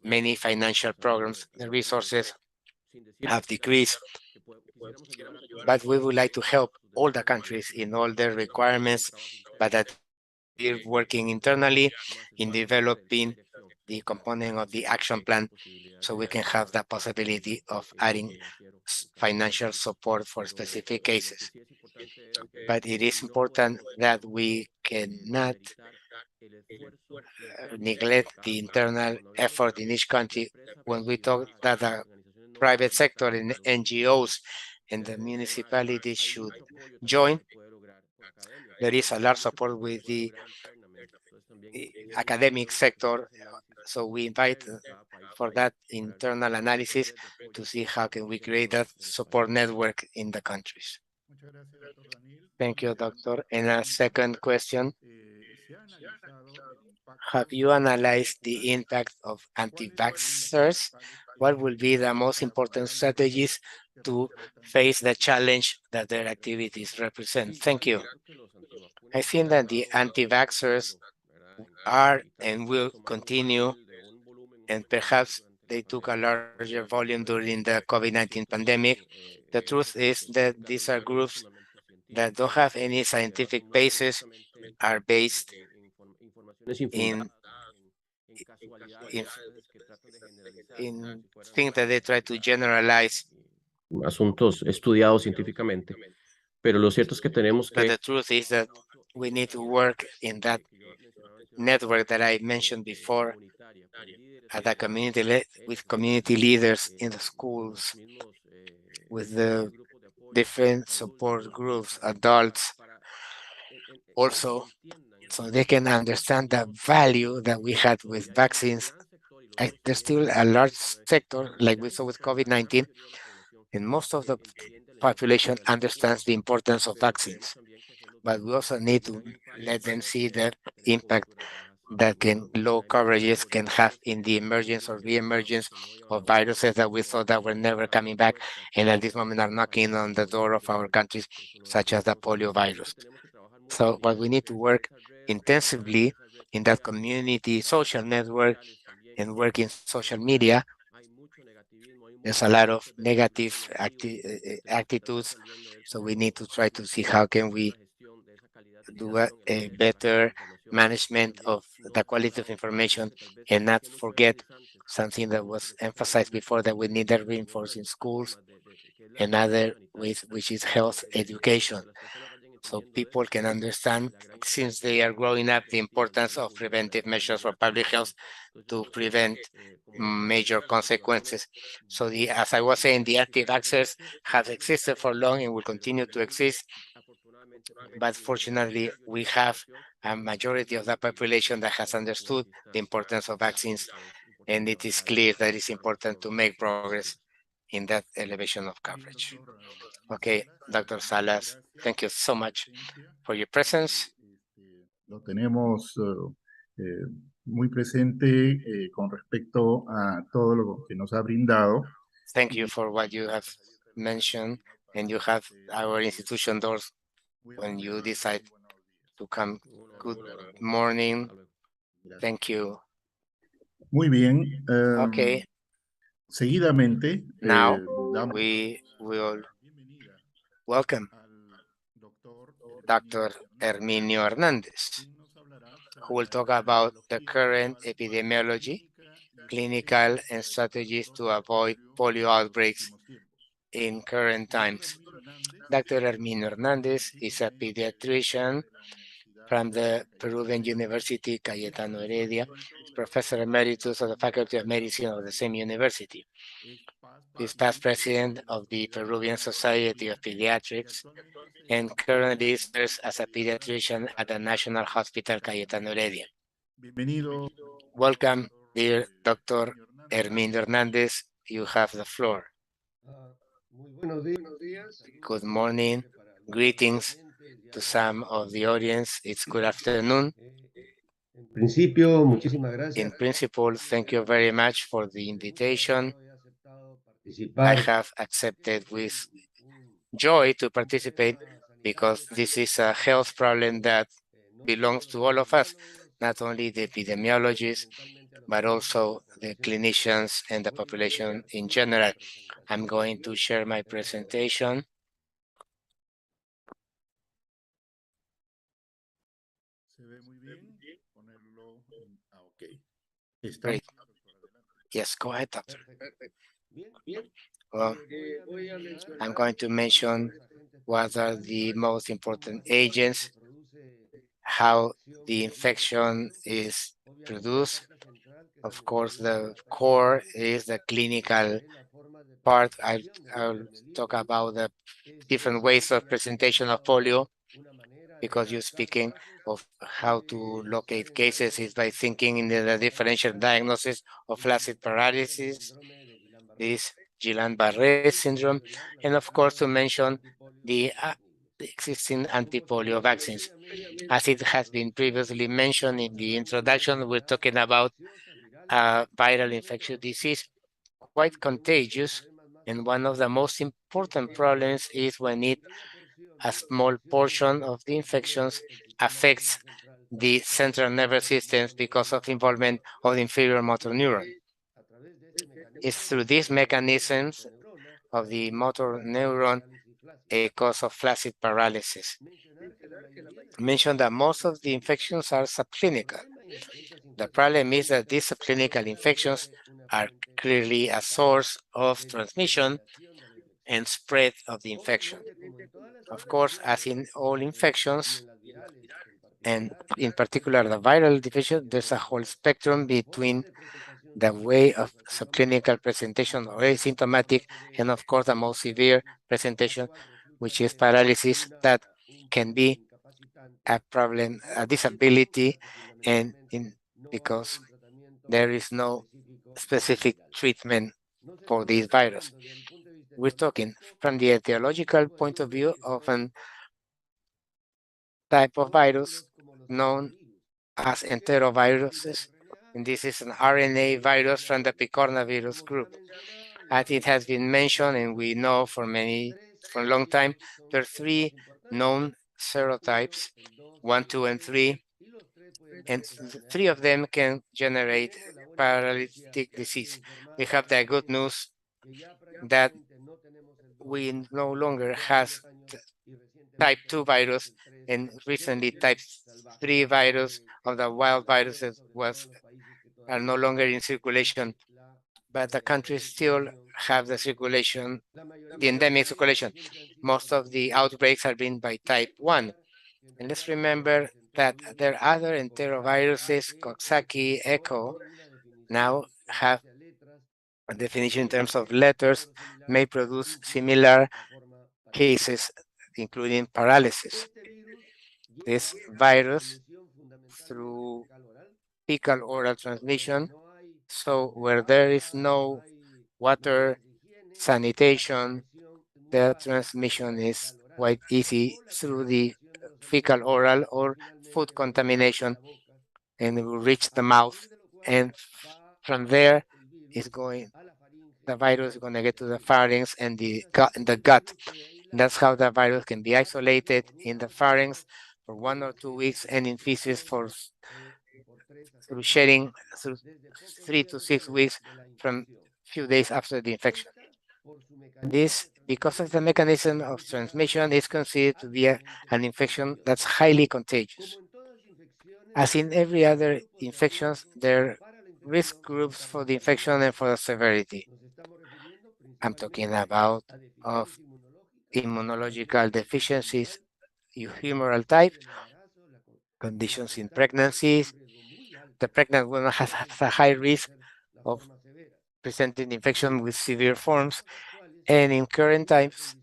many financial programs, the resources have decreased, but we would like to help all the countries in all their requirements, but that we're working internally in developing the component of the action plan so we can have the possibility of adding financial support for specific cases. But it is important that we cannot neglect the internal effort in each country when we talk that the private sector and NGOs and the municipalities should join. There is a large support with the academic sector, so we invite for that internal analysis to see how can we create that support network in the countries. Muchas gracias, doctor Daniel. Thank you, Y la doctor. segunda And a pregunta, second question, ¿se ha analizado el impacto have de you las analyzed vacunas? the impact of ¿Cuáles serían las anti-vaxxers? principales What will be the estrategias most para important afrontar los retos strategies que to representan face estas the actividades? challenge that their activities represent? Thank you. I I think that the anti-vaxxers are and will continue, and perhaps they took a larger volume during the COVID-19 pandemic. The truth is that these are groups that don't have any scientific basis, are based in, in, in things that they try to generalize. asuntos estudiados científicamente, pero lo cierto es que tenemos But que the truth is that we need to work in that network that I mentioned before at the community with community leaders in the schools, with the different support groups, adults, also, so they can understand the value that we had with vaccines. There's still a large sector, like we saw with COVID-19, and most of the population understands the importance of vaccines. But we also need to let them see the impact that low coverages can have in the emergence or re-emergence of viruses that we thought that were never coming back, and at this moment are knocking on the door of our countries, such as the polio virus. So, but we need to work intensively in that community social network and work in social media. There's a lot of negative attitudes, so we need to try to see how can we do a better management of the quality of information and not forget something that was emphasized before, that we need to reinforce in schools and other ways, which is health education. So people can understand, since they are growing up, the importance of preventive measures for public health to prevent major consequences. So as I was saying, the anti-vaxxers have existed for long and will continue to exist. But fortunately, we have a majority of the population that has understood the importance of vaccines, and it is clear that it's important to make progress in that elevation of Bien, coverage. doctor Okay, Dr. Salas, Salas, gracias thank you so por su much presencia. for your presence. Lo tenemos muy presente con respecto a todo lo que nos ha brindado. Thank you for what you have mentioned, and you have our institution doors when you decide to come. Good morning. Thank you. Muy bien. Okay, Seguidamente, now damos we will la bienvenida welcome al doctor Dr. Herminio Hernandez, quien nos hablará who sobre will la talk about the epidemiología current básica, epidemiology, clínica y clinical, estrategias and para el strategies control to del avoid polio en los outbreaks últimos tiempos. in current Doctor times. Herminio Hernández Dr. Herminio es Hernandez is a catedrático pediatrician de la Universidad from the Cayetano Peruvian Heredia, University es Cayetano profesor Heredia, emérito de la professor Facultad de emeritus of the Medicina Faculty of de esa Medicine of the same universidad, university. es He's past presidente president de la of the Sociedad Peruvian Peruana de Society of Pediatría y Pediatrics actualmente se and desempeña currently como serves as a pediatra pediatrician at the para la National Hospital Cayetano Cayetano Heredia. Heredia. Bienvenido, Welcome, doctor dear Dr. Herminio Hernández. Herminio Hernandez. You have the floor. Muy buenos días. Good morning. Greetings to some of the audience. It's good afternoon. En principio, muchísimas In gracias. principle, thank you very much for the Me gusta invitation. mucho he aceptado I participar. have accepted with joy to participate because this is a health problem that belongs to all of us, not only the epidemiologists, but also the clinicians and the population in general. I'm going to share my presentation. Se ve muy bien. Ponerlo. Ok. Estamos Great. bien, doctor. Adelante. Yes, go ahead, doctor. Bien. Well, Voy a mencionar I'm going to mention los agentes what are principales, the most cómo important es que agents, se produce how the infection is produced. Of course, the core is the clinical part. I'll talk about the different ways of presentation of polio, because you're speaking of how to locate cases is by thinking in the differential diagnosis of flaccid paralysis, this Guillain-Barré syndrome, and of course to mention the existing anti-polio vaccines. As it has been previously mentioned in the introduction, we're talking about a viral infectious disease, quite contagious, and one of the most important problems is when a small portion of the infections affects the central nervous system because of involvement of the inferior motor neuron. It's through these mechanisms of the motor neuron a cause of flaccid paralysis. Mention that most of the infections are subclinical. The problem is that these subclinical infections are clearly a source of transmission and spread of the infection. Of course, as in all infections, and in particular the viral infection, there's a whole spectrum between the way of subclinical presentation or asymptomatic, and of course the most severe presentation, which is paralysis, that can be a problem, a disability, and because there is no specific treatment for this virus. We're talking from the etiological point of view of an type of virus known as enteroviruses, and this is an RNA virus from the picornavirus group. As it has been mentioned, and we know for a long time, there are three known serotypes, 1, 2, and 3, and three of them can generate paralytic disease. We have the good news that we no longer has type 2 virus, and recently type 3 virus of the wild viruses are no longer in circulation, but the countries still have the circulation, the endemic circulation. Most of the outbreaks have been by type 1. And let's remember that there are other enteroviruses, Coxsackie, Echo, now have a definition in terms of letters, may produce similar cases, including paralysis. This virus, through fecal oral transmission, so where there is no water sanitation, the transmission is quite easy through the fecal oral or food contamination, and it will reach the mouth, and from there is going, the virus is going to get to the pharynx and the gut. And that's how the virus can be isolated in the pharynx for 1 or 2 weeks, and in feces through shedding through 3 to 6 weeks from few days after the infection. This, because of the mechanism of transmission, is considered to be an infection that's highly contagious. As in every other infections, there are risk groups for the infection and for the severity. I'm talking about of immunological deficiencies, humoral type, conditions in pregnancies. The pregnant woman has a high risk of presenting infection with severe forms, and in current times,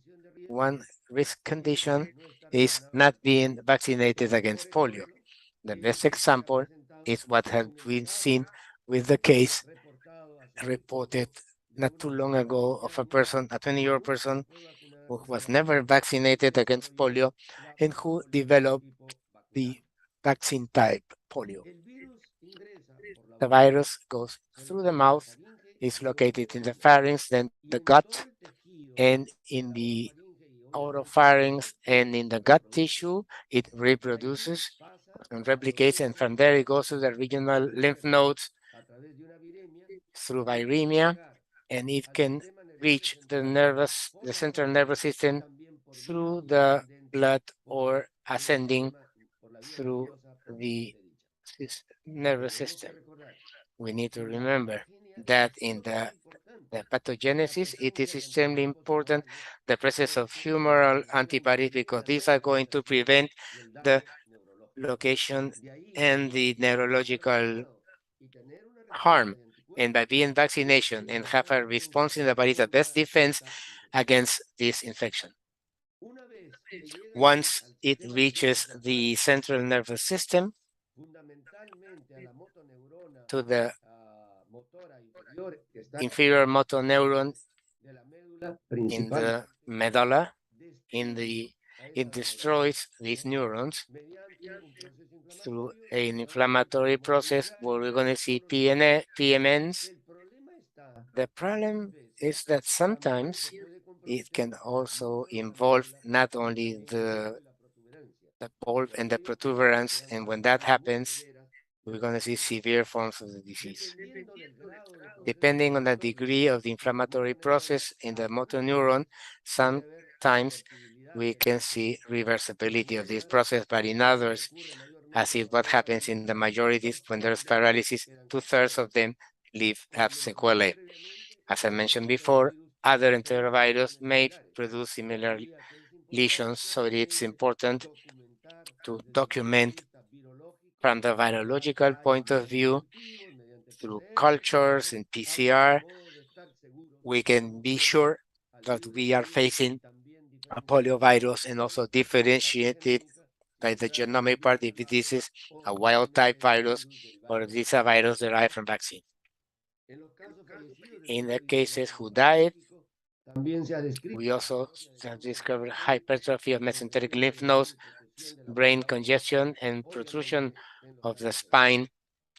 one risk condition is not being vaccinated against polio. The best example is what has been seen with the case reported not too long ago of a person, a 20-year-old person who was never vaccinated against polio and who developed the vaccine type polio. The virus goes through the mouth, is located in the pharynx, then the gut, and in the oropharynx and in the gut tissue, it reproduces and replicates, and from there it goes to the regional lymph nodes through viremia, and it can reach the central nervous system through the blood or ascending through the nervous system. We need to remember that in the pathogenesis, it is extremely important the presence of humoral antibodies, because these are going to prevent the location De ahí and the que estar neurological vacunado y tener una harm. respuesta de And by anticuerpos being vaccination and have a response in the body is the best defense against this infection. Una vez que llega Once al it sistema reaches nervioso the central, central nervous system, fundamentalmente a la motoneurona to the motora inferior que está inferior motor neuron de la médula in principal, the medulla, destruye a it esas neuronas, destroys these neurons mediante un proceso through inflamatorio an que va a producir inflammatory process where we're going to see PMNs. El problema está The que muchas problem veces is that también sometimes se puede it comprometer can no also solo la involve médula, not sino only también el bulbo y la protuberancia. the Y bulb por and the ello se protuberance, dan and when that formas muy happens, severas we're de la going to see enfermedad. severe forms of the disease. Dependiendo del grado de proceso Depending on the inflamatorio degree of the en la inflammatory motoneurona, process in the motor algunas neuron, veces puede haber sometimes reversibilidad we del can proceso. see reversibility En of this otras, process, but in como others, ocurre as mayormente is cuando what hay la happens in the paralysis, majorities when there's dos tercios paralysis, quedan con two-thirds of secuelas. them Como have mencioné sequelae. previamente, As I otros mentioned before, enterovirus other producen enterovirus lesiones may similares. produce similar Diría que es lesions, importante so it's entonces important documentar to desde el punto de document vista virológico from the en base virological a point of estudios view preventivos mediante through PCR, cultures and a PCR. modo de estar seguros We que can estamos be frente sure al that virus we are polio y facing también a diferenciar poliovirus and por also la parte differentiated genética si by se the trata de un genomic virus part if this salvaje is o a wild realmente type de un virus virus or derivado this is de a la virus derived vacunación. from vaccine. En los casos fallecidos del In the tipo de cases hipertrofia who del died, linfológico, también se ha descrito we also hipertrofia del have globo discovered linfoide, hypertrophy of mesenteric deterioro lymph de la nodes, disociación de la brain médula ósea, congestion, and protrusion obviamente en los of the casos severos. spine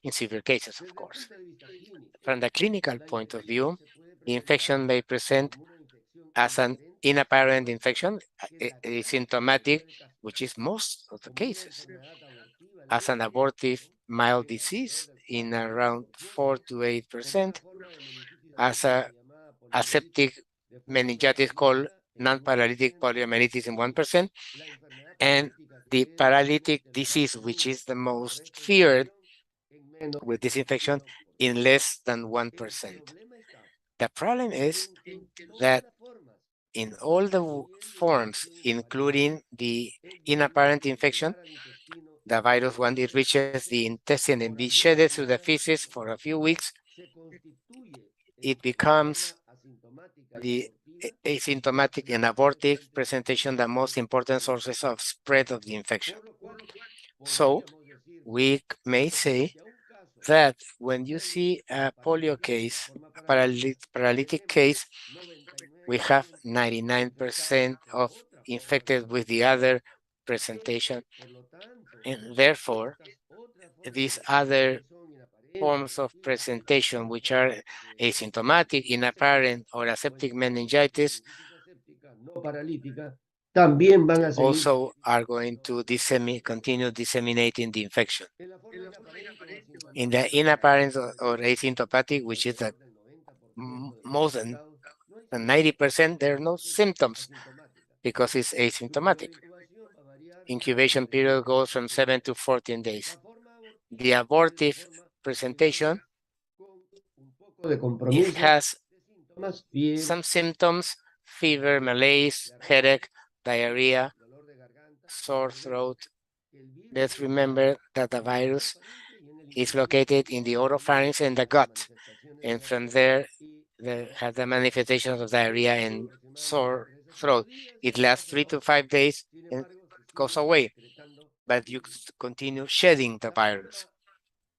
in severe cases, of Desde el course. punto de vista clínico, From the clinical la point of infección view, se puede the presentar infection may present como una infección as an inherente y inapparent sintomática infection, que es la gran asymptomatic, mayoría de casos, which is most of the como una cases, enfermedad abortiva as an leve, abortive ¿no? mild En alrededor disease del in 4 o around 4 5%, to como una 8%, forma de meningitis as aséptica a llamada poliomielitis aseptic de forma meningitis called paralítica en un non-paralytic 1% poliomyelitis in y 1%, la enfermedad and paralítica, the que es paralytic realmente la más disease, which común is the en el most resto de la feared población, en menos with this del infection, 1%. in less than El 1%. problema está The problem que is en todas that las formas, in all the incluyendo la forms, infección inapparente, including the es inapparent difícil infection, llegar al intestino the y virus, when it reaches posteriormente, the intestine and por be algunos shedded through the días feces o for a por few semanas, weeks, se constituye it en becomes forma asintomática y the abortiva la asymptomatic and principal abortive fuente de presentation, the transmisión most important de la sources infección. of spread of the infection. Por lo cual, So podríamos decir we may que say frente a un caso that de when you polio see a polio paralítico, de case, forma a paralítica, paralytic tenemos case, we have 99% infectados 99% con la of otra forma de infected with the transmisión. other presentation, Por lo tanto, and therefore estas otras formas these other que son inaparentes, forms of abortivas, asépticas, presentation, la which forma are de asymptomatic, meningitis aséptica inapparent, or o en aseptic el caso de la meningitis, meningitis aséptica no paralítica, también van a seguir also are going significando to continue infección. disseminating the infection. En la forma inaparente o In the asintomática, inapparent como or decía, asymptomatic, which is alrededor del 90% de los more than infectados, no hay síntomas, 90%, there are no es symptoms asintomática. because it's Su periodo asymptomatic. de incubación va a variar Incubation entre period 7 goes a from 14 7 días. to 14 La days. forma The abortiva es la abortive forma presentation, primordial, con un poco de it compromiso has de síntomas, fiebre, some symptoms: fever, malaise, diarrea, headache, diarrhea, dolor de garganta. sore Recordemos throat. que el virus Let's está remember that the en el virus orofaringe y en el is intestino located in the y ahí oropharynx and the las gut, manifestaciones and from negativas there y they la have the diarrea. manifestations of diarrhea Dura and aproximadamente sore 3 a 5 throat. días y It después lasts se 3 to va. 5 days Sin and embargo, se goes sigue away, excretando but you antígenos. continue shedding the La virus. forma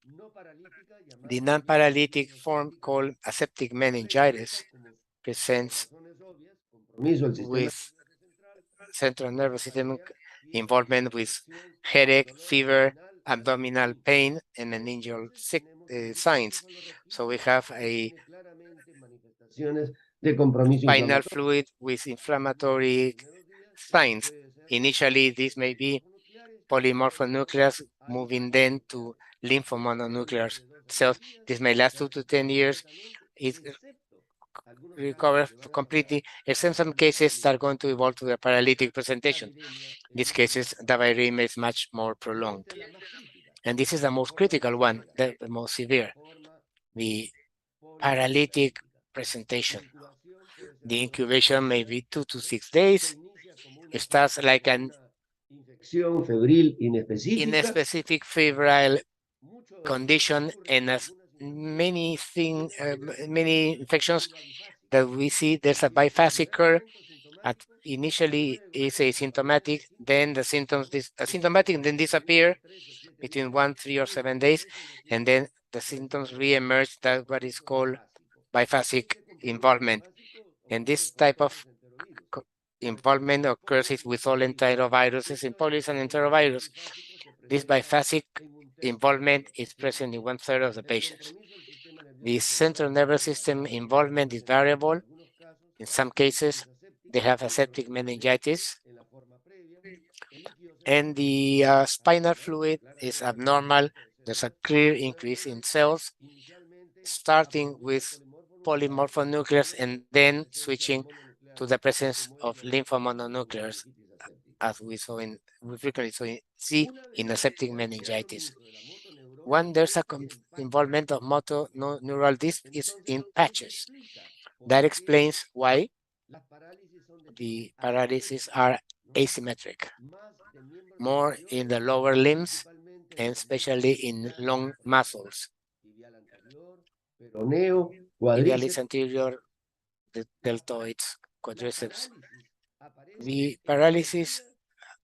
no paralítica, The llamada también non-paralytic meningitis form aséptica, called aseptic presenta meningitis por presents razones obvias, compromiso del sistema with nervioso central, central nervous system cefalea, fiebre, involvement with infección, headache, dolor fever, abdominal y abdominal meningitis. pain, and meningeal Entonces tenemos un sistema signs. So we cefalorraquídeo have que a tiene claramente manifestaciones de compromiso spinal inflamatorio. fluid with En los inflammatory primeros días esto signs. puede ser Initially, this may be polimorfonucleares, pero polymorphonuclears, hay moving then to mononucleares. Dentro lymphomononuclear de 2 a 3 cells. días This may last ya 2 se to 10 cura years. completamente, It excepto algunos casos recovers que van a pasar completely, a except la some forma cases are going paralítica. to evolve to the paralytic La presentation. viremia In es these mucho cases, más the frecuente. viremia is much more Y prolonged. esta es la más crítica, And this is the la most forma critical más one, severa, the most severe, la forma the paralytic poliparalítica. La presentation. incubación puede ser The de 2 a 6 incubation may días, be 2 to 6 se days. inicia como It una, starts like como an una infección infección febril in a inespecífica, specific febrile mucho condition, and as many infections that we see, there's a biphasic curve. Initially is asymptomatic, then the symptoms asymptomatic and then disappear between 1, 3, or 7 days, and then the symptoms re-emerge. That's what is called biphasic involvement. And this type of involvement occurs with all enteroviruses in polio and enterovirus. This biphasic involvement is present in 1/3 of the patients. The central nervous system involvement is variable. In some cases, they have aseptic meningitis, and the spinal fluid is abnormal. There's a clear increase in cells, starting with polymorphonuclears and then switching to the presence of lymphomononuclears, as we frequently see in aseptic meningitis. When there's a involvement of motor neural disc is in patches. That explains why the paralysis are asymmetric, more in the lower limbs and especially in long muscles, peroneo, tibialis cuádriceps. anterior, the deltoids, quadriceps. The paralysis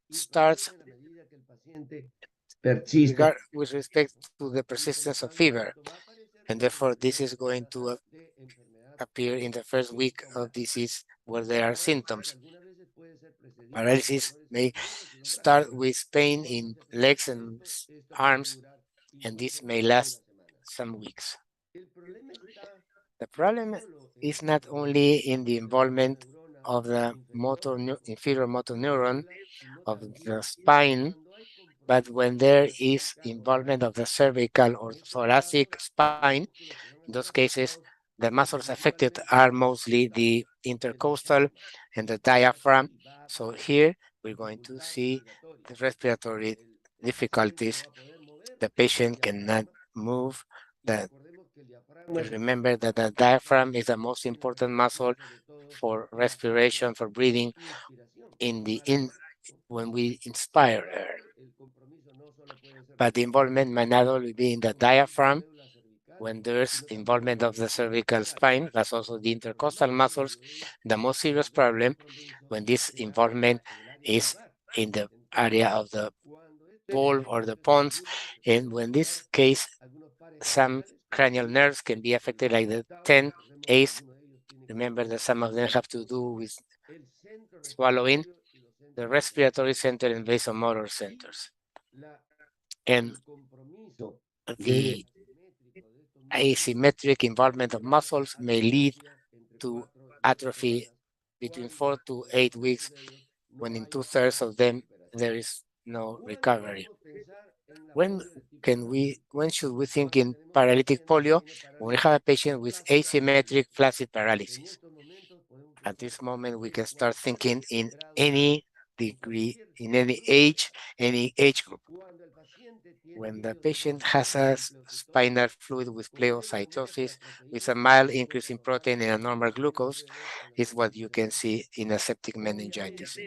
starts persiste. with respect to the persistence of fever, and therefore this is going to appear in the first week of disease where there are symptoms. Paralysis may start with pain in legs and arms, and this may last some weeks. The problem is not only in the involvement of the inferior motor neuron of the spine, but when there is involvement of the cervical or thoracic spine, in those cases, the muscles affected are mostly the intercostal and the diaphragm. So here we're going to see the respiratory difficulties. The patient cannot move. Remember that the diaphragm is the most important muscle for respiration, for breathing when we inspire air. But the involvement might not only be in the diaphragm. When there's involvement of the cervical spine, that's also the intercostal muscles. The most serious problem when this involvement is in the area of the bulb or the pons, and when this case, some cranial nerves can be affected, like the 10, 8. Remember that some of them have to do with swallowing, the respiratory center and vasomotor centers. And the asymmetric involvement of muscles may lead to atrophy between 4 to 8 weeks, when in 2/3 of them there is no recovery. When should we think in paralytic polio? When we have a patient with asymmetric flaccid paralysis. At this moment, we can start thinking in any degree, in any age group. When the patient has a spinal fluid with pleocytosis, with a mild increase in protein and a normal glucose, is what you can see in aseptic meningitis.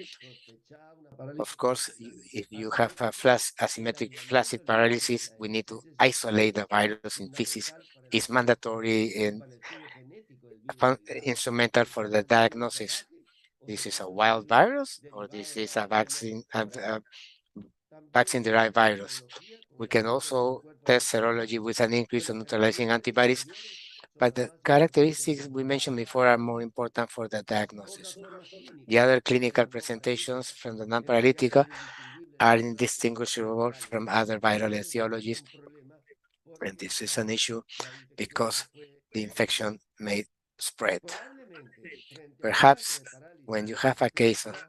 Of course, if you have a asymmetric flaccid paralysis, we need to isolate the virus in feces. It's mandatory and instrumental for the diagnosis. This is a wild virus, or this is a vaccine-derived virus. We can also test serology with an increase of neutralizing antibodies, but the characteristics we mentioned before are more important for the diagnosis. The other clinical presentations from the non-paralytica are indistinguishable from other viral etiologies, and this is an issue because the infection may spread. Perhaps when you have a case of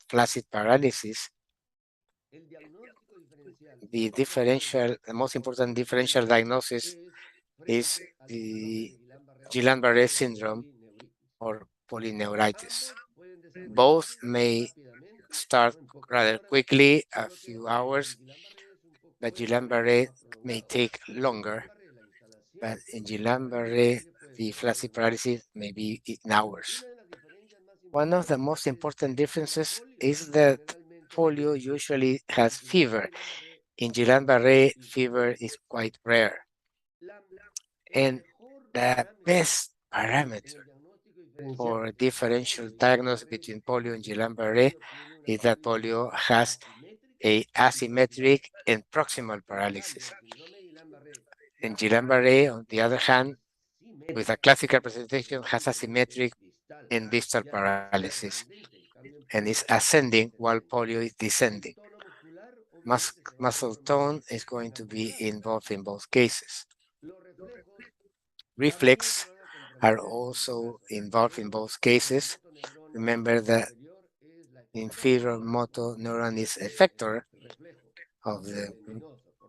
flaccid paralysis, the most important differential diagnosis is the Guillain-Barré syndrome or polyneuritis. Both may start rather quickly, a few hours, but Guillain-Barré may take longer. But in Guillain-Barré, the flaccid paralysis may be in hours. One of the most important differences is that polio usually has fever. In Guillain-Barré, fever is quite rare. And the best parameter for differential diagnosis between polio and Guillain-Barré is that polio has a asymmetric and proximal paralysis. In Guillain-Barré, on the other hand, with a classical presentation, has asymmetric and distal paralysis and is ascending while polio is descending. Muscle tone is going to be involved in both cases. Reflex are also involved in both cases. Remember that inferior motor neuron is effector of the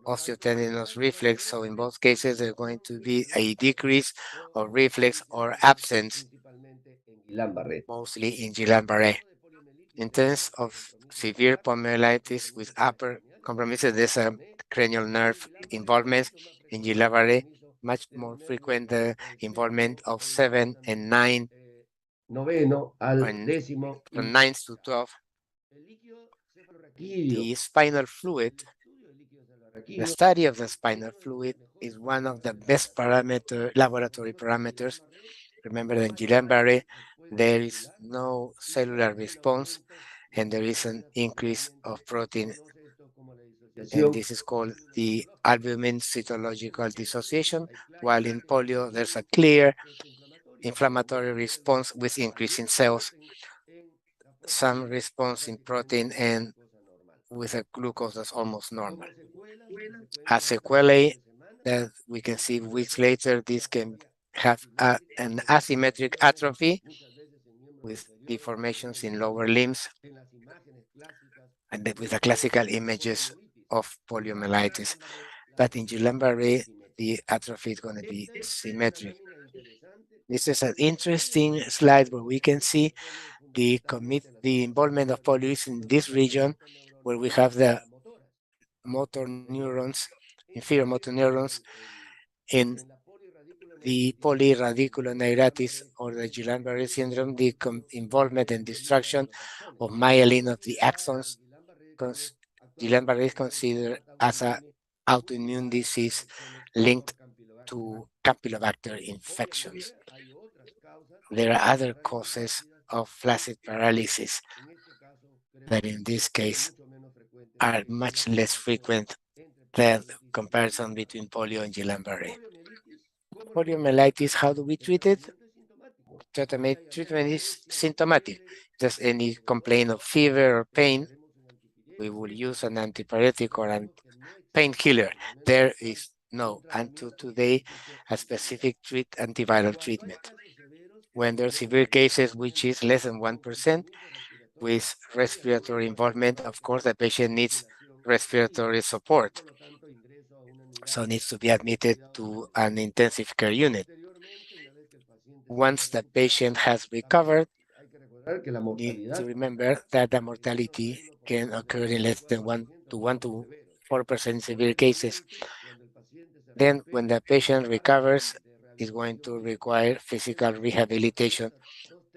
osteotendinous reflex, so in both cases there's going to be a decrease of reflex or absence, mostly in Guillain-Barré. In terms of severe poliomyelitis with upper compromises, there's a cranial nerve involvement. In Guillain-Barré, much more frequent involvement of 7 and 9, noveno al and décimo. from 9 to 12. The spinal fluid, the study of the spinal fluid is one of the best laboratory parameters. Remember that in Guillain-Barré, there is no cellular response and there is an increase of protein, and this is called the albumin cytological dissociation, while in polio there's a clear inflammatory response with increasing cells, some response in protein, and with a glucose that's almost normal. As sequelae that we can see weeks later, this can have an asymmetric atrophy with deformations in lower limbs and with the classical images of poliomyelitis. But in Guillain-Barré, the atrophy is going to be symmetric. This is an interesting slide where we can see the involvement of polio in this region where we have the motor neurons, inferior motor neurons, in the polyradiculonephritis or the Guillain-Barré syndrome, the involvement and destruction of myelin of the axons. Guillain-Barré is considered as an autoimmune disease linked to Campylobacter infections. There are other causes of flaccid paralysis that in this case are much less frequent than the comparison between polio and Guillain-Barré. Poliomyelitis, how do we treat it? Treatment is symptomatic. Just any complaint of fever or pain, we will use an antipyretic or a painkiller. There is no, until today, a specific antiviral treatment. When there are severe cases, which is less than 1%, with respiratory involvement, of course, the patient needs respiratory support, so needs to be admitted to an intensive care unit. Once the patient has recovered, need to remember that the mortality can occur in less than 1 to 4% in severe cases. Then when the patient recovers, is going to require physical rehabilitation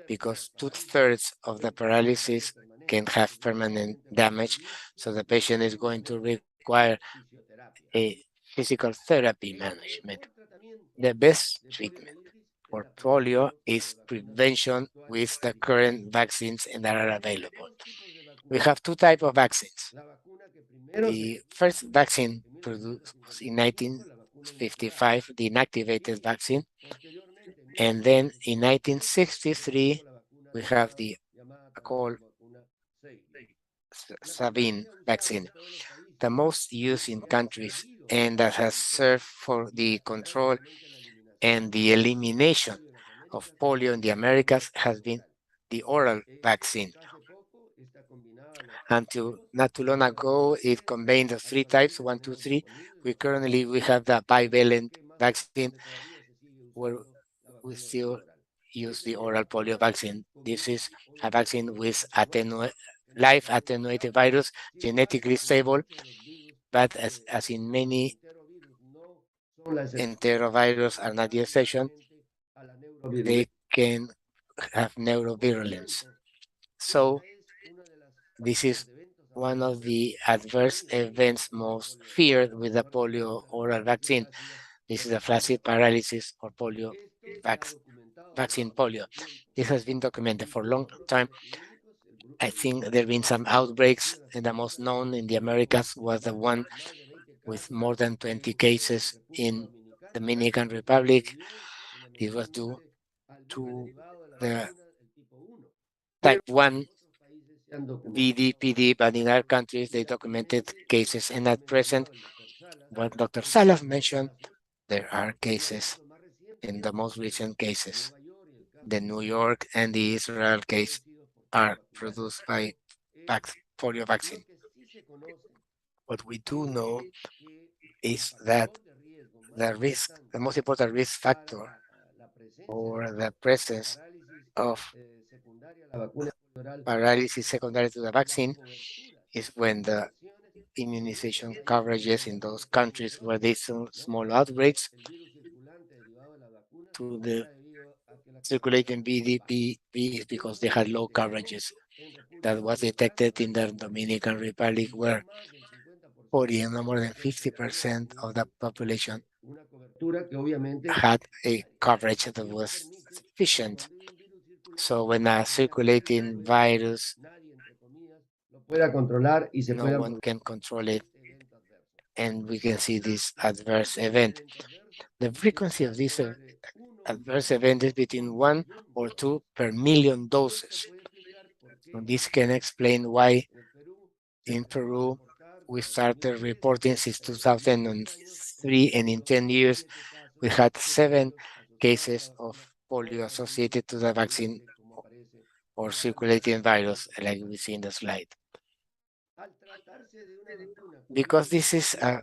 because 2/3 of the paralysis can have permanent damage. So the patient is going to require a physical therapy management. The best treatment for polio is prevention with the current vaccines that are available. We have two types of vaccines. The first vaccine produced was in 1955, the inactivated vaccine. And then in 1963, we have the called Sabin vaccine, the most used in countries and that has served for the control and the elimination of polio in the Americas has been the oral vaccine. Until not too long ago, it combined the three types, 1, 2, 3. We have the bivalent vaccine where we still use the oral polio vaccine. This is a vaccine with live attenuated virus, genetically stable, but as in many enterovirus are not the exception, they can have neurovirulence. So this is one of the adverse events most feared with the polio oral vaccine. This is a flaccid paralysis or polio vaccine polio. This has been documented for a long time. I think there have been some outbreaks, and the most known in the Americas was the one with more than 20 cases in the Dominican Republic. This was due to the type 1 VDPD, but in other countries they documented cases. And at present, what Dr. Salas mentioned, there are cases in the most recent cases. The New York and the Israel case are produced by polio vaccine. What we do know is that the most important risk factor or the presence of paralysis secondary to the vaccine is when the immunization coverages in those countries where there's small outbreaks to the circulating BDP is because they had low coverages. That was detected in the Dominican Republic, where 40 and no more than 50% of the population had a coverage that was sufficient. So when a circulating virus, no one can control it, and we can see this adverse event. The frequency of this adverse event is between 1 or 2 per million doses. And this can explain why in Peru we started reporting since 2003, and in 10 years we had 7 cases of polio associated to the vaccine or circulating virus, like we see in the slide. Because this is a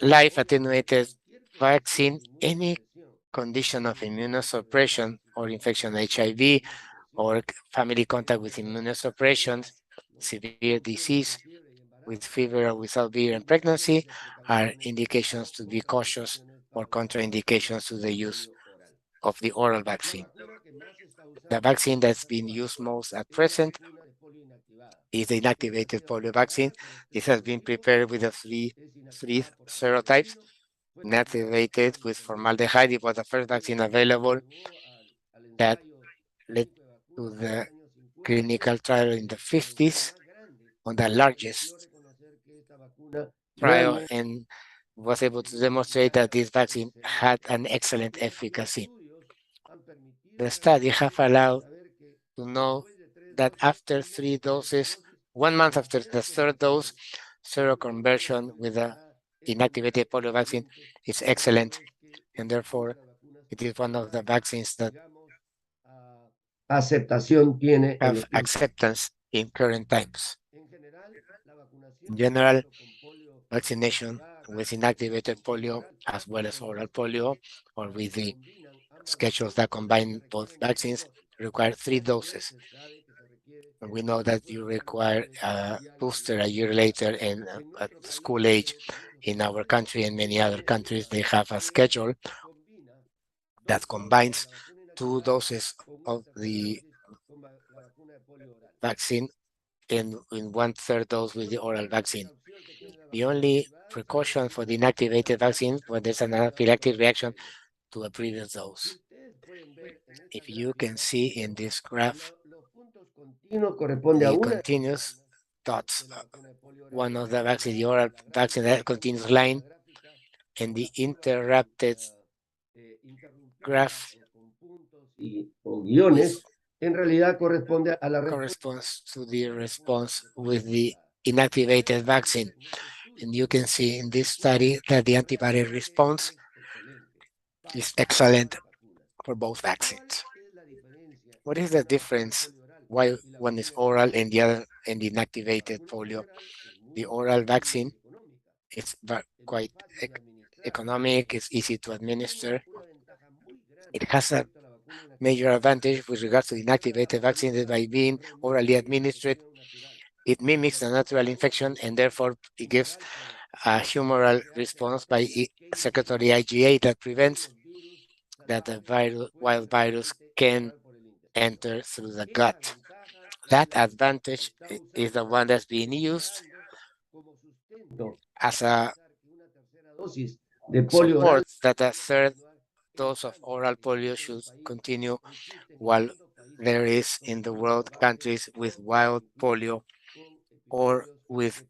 live attenuated vaccine, any condition of immunosuppression or infection HIV or family contact with immunosuppression, severe disease with fever or without beer and pregnancy are indications to be cautious or contraindications to the use of the oral vaccine. The vaccine that's being used most at present is the inactivated polio vaccine. This has been prepared with the three serotypes, inactivated with formaldehyde. It was the first vaccine available that led to the clinical trial in the 50s on the largest trial, and was able to demonstrate that this vaccine had an excellent efficacy. The study have allowed to know that after 3 doses, 1 month after the third dose, seroconversion with the inactivated polio vaccine is excellent, and therefore it is one of the vaccines that have acceptance in current times. In general, vaccination with inactivated polio as well as oral polio, or with the schedules that combine both vaccines, require 3 doses. And we know that you require a booster a year later, and at school age in our country and many other countries, they have a schedule that combines 2 doses of the vaccine and in 1/3 dose with the oral vaccine. The only precaution for the inactivated vaccine when there's an anaphylactic reaction to a previous dose. If you can see in this graph, the continuous dots, one of the vaccine, the oral vaccine, that continuous line, and the interrupted graph corresponds to the response with the inactivated vaccine. And you can see in this study that the antibody response is excellent for both vaccines. What is the difference? Why one is oral and the other and the inactivated polio? The oral vaccine is quite economic, it's easy to administer. It has a major advantage with regards to the inactivated vaccine that by being orally administered, it mimics the natural infection, and therefore it gives a humoral response by secretory IgA that prevents that the wild virus can enter through the gut. That advantage is the one that's being used as a dosis de polio oral support that a third dose of oral polio should continue while there is in the world countries with wild polio or with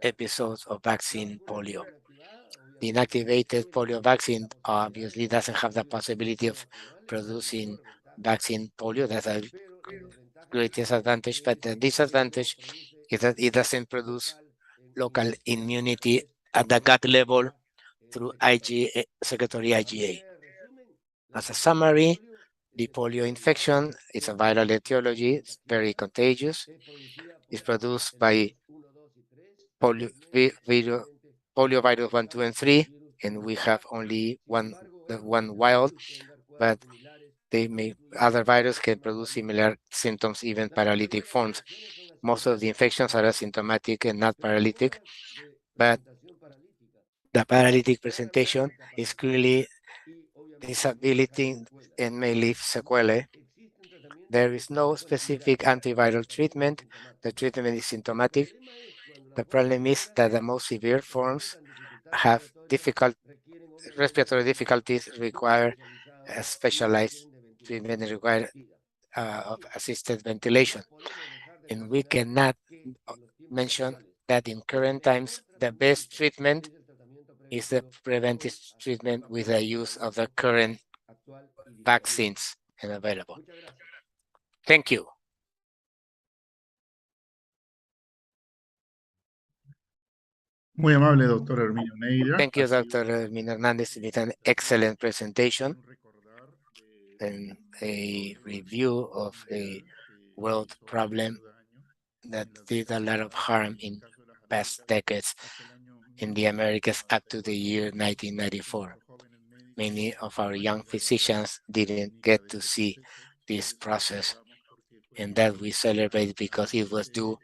episodes of vaccine polio. The inactivated polio vaccine obviously doesn't have the possibility of producing vaccine polio. That's a great disadvantage, but the disadvantage is that it doesn't produce local immunity at the gut level through IgA, secretory IgA. As a summary, the polio infection is a viral etiology. It's very contagious. It's produced by poliovirus 1, 2, and 3, and we have only one wild, but other viruses can produce similar symptoms, even paralytic forms. Most of the infections are asymptomatic and not paralytic, but the paralytic presentation is clearly disability and may leave sequelae. There is no specific antiviral treatment. The treatment is symptomatic. The problem is that the most severe forms have respiratory difficulties, require a specialized treatment and require of assisted ventilation. And we cannot mention that in current times, the best treatment is the preventive treatment with the use of the current vaccines available. Thank you. Muy amable, doctor Herminio Neira. Thank you, Ha sido Dr. Hermine Hernandez. It's an excellent presentation recordar and a review of a world problem that did a lot of harm in past decades in the Americas up to the year 1994. Many of our young physicians didn't get to see this process, and that we celebrate because it was due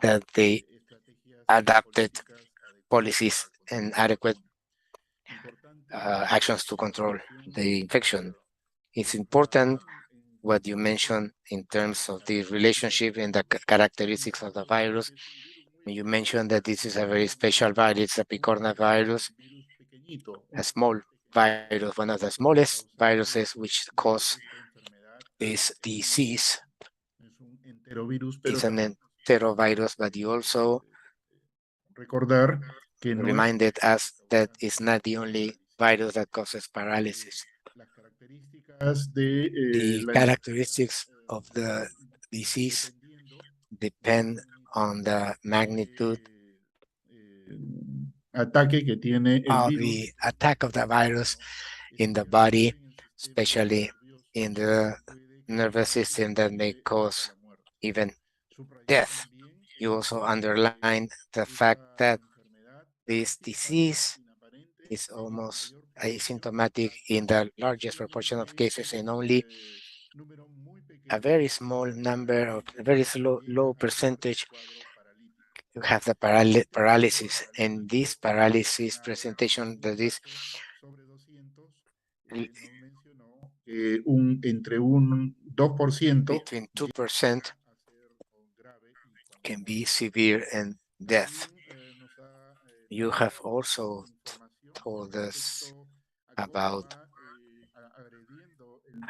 that they adapted policies and adequate actions to control the infection. It's important what you mentioned in terms of the relationship and the characteristics of the virus. You mentioned that this is a very special virus, it's a picorna virus, a small virus, one of the smallest viruses which cause this disease. It's an enterovirus, but you also recordar que no es reminded us that it's not the only virus that causes paralysis. las características de The la characteristics of the disease depend on the magnitude ataque que tiene el of virus the attack of the virus in the body, especially in the nervous system that may cause even death. You also underline the fact that this disease is almost asymptomatic in the largest proportion of cases, and only a very small number or a very low percentage have the paralysis. And this paralysis presentation that is entre un 2% between 2% can be severe and death. You have also told us about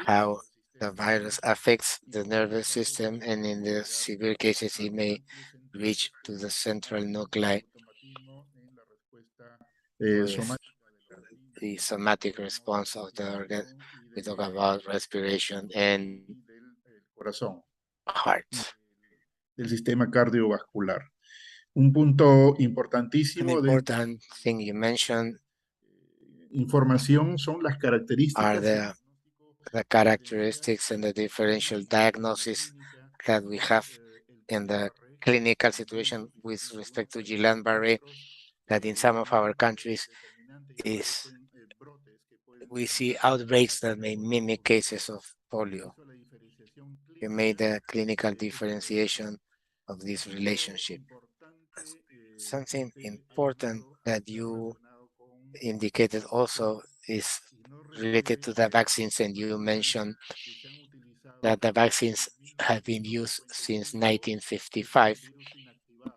how the virus affects the nervous system, and in the severe cases, it may reach to the central nuclei with the somatic response of the organ. We talk about respiration and heart. del sistema cardiovascular. Un punto An importantísimo de important thing you mentioned información son las are características the characteristics and the differential diagnosis that we have in the clinical situation with respect to Guillain-Barré, that in some of our countries is we see outbreaks that may mimic cases of polio. You made a clinical differentiation of this relationship. Something important that you indicated also is related to the vaccines, and you mentioned that the vaccines have been used since 1955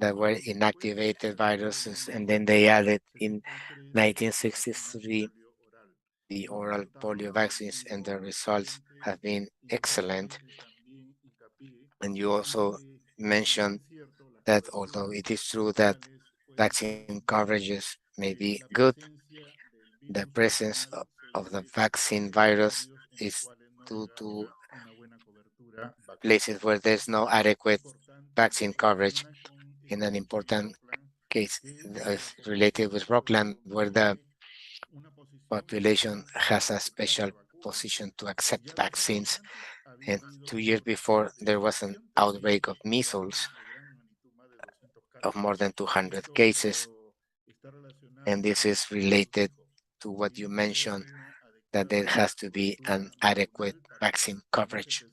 that were inactivated viruses, and then they added in 1963 the oral polio vaccines, and the results have been excellent. And you also mentioned that although it is true that vaccine coverages may be good, the presence of the vaccine virus is due to places where there's no adequate vaccine coverage. In an important case related with Rockland, where the population has a special position to accept vaccines. And 2 years before, there was an outbreak of measles of more than 200 cases. And this is related to what you mentioned, that there has to be an adequate vaccine coverage.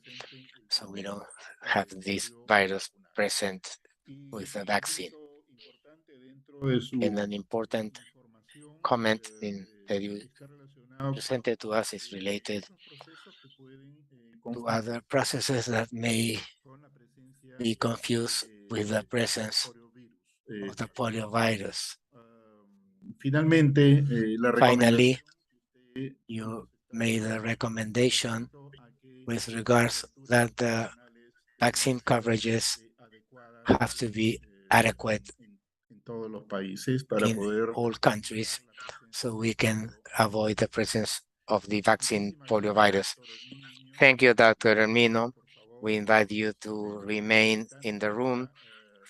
So we don't have this virus present with the vaccine. And an important comment that you presented to us is related to other processes that may be confused with the presence of the poliovirus. Finally, you made a recommendation with regards that the vaccine coverages have to be adequate in all countries so we can avoid the presence of the vaccine poliovirus. Thank you, Dr. Hermino. We invite you to remain in the room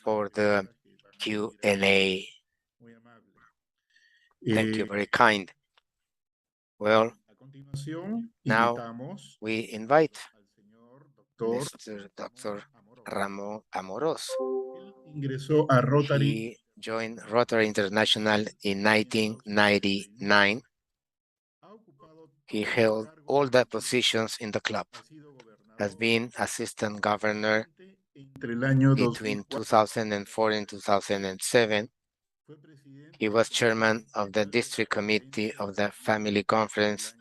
for the Q&A. Thank you, very kind. Well, now we invite Mr. Dr. Ramón Amorós. He joined Rotary International in 1999. He held all the positions in the club. Has been assistant governor between 2004 and 2007. He was chairman of the district committee of the Family Conference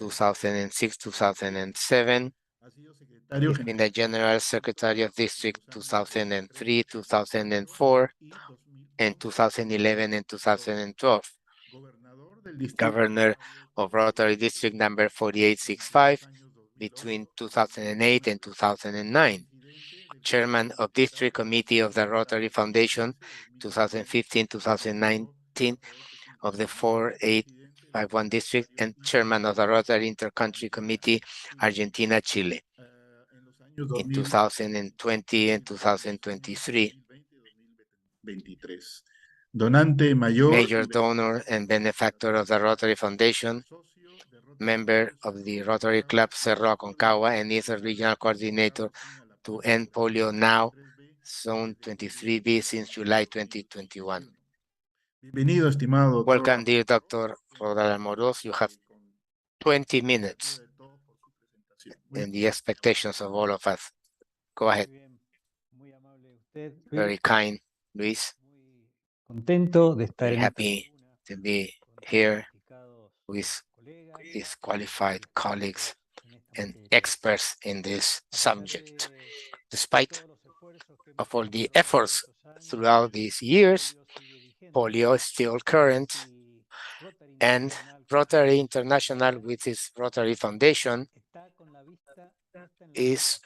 2006-2007. He's been the General Secretary of District 2003, 2004, and 2011 and 2012. Governor of Rotary District number 4865 between 2008 and 2009. Chairman of District Committee of the Rotary Foundation 2015-2019 of the 4851 District, and Chairman of the Rotary Intercountry Committee Argentina-Chile in 2020 and 2023. Major donor and benefactor of the Rotary Foundation, member of the Rotary Club Cerro Aconcagua, and is a regional coordinator to end polio now, Zone 23B since July 2021. Welcome, dear Dr. Rodal Amorós. You have 20 minutes and the expectations of all of us. Go ahead. Very kind, Luis. Very happy to be here with these qualified colleagues and experts in this subject. Despite of all the efforts throughout these years, polio is still current, and Rotary International with its Rotary Foundation is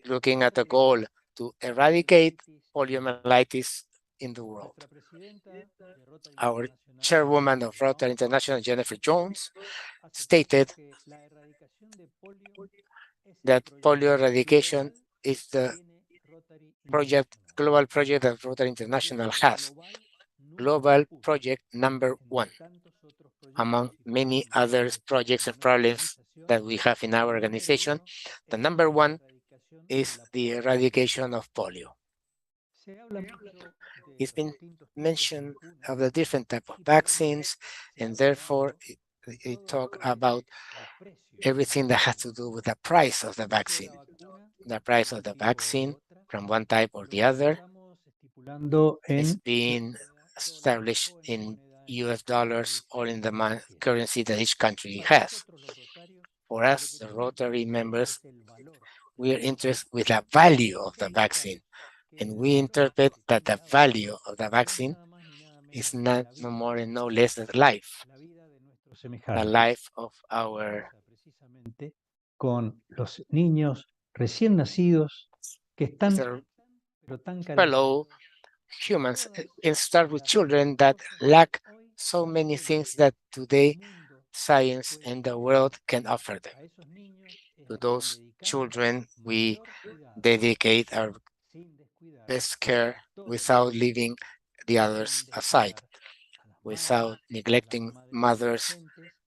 looking at a goal to eradicate poliomyelitis in the world. Our chairwoman of Rotary International, Jennifer Jones, stated that polio eradication is the global project that Rotary International has. Global project number 1, among many other projects and problems that we have in our organization. The number 1 is the eradication of polio. It's been mentioned of the different type of vaccines, and therefore it talk about everything that has to do with the price of the vaccine. The price of the vaccine from one type or the other is being established in US dollars or in the currency that each country has. For us, the Rotary members, we are interested with the value of the vaccine. And we interpret that the value of the vaccine is not no more and no less than life, the life of our con los niños recién nacidos que están pero tan fellow humans, and start with children that lack so many things that today science and the world can offer them. To those children, we dedicate our best care without leaving the others aside, without neglecting mothers,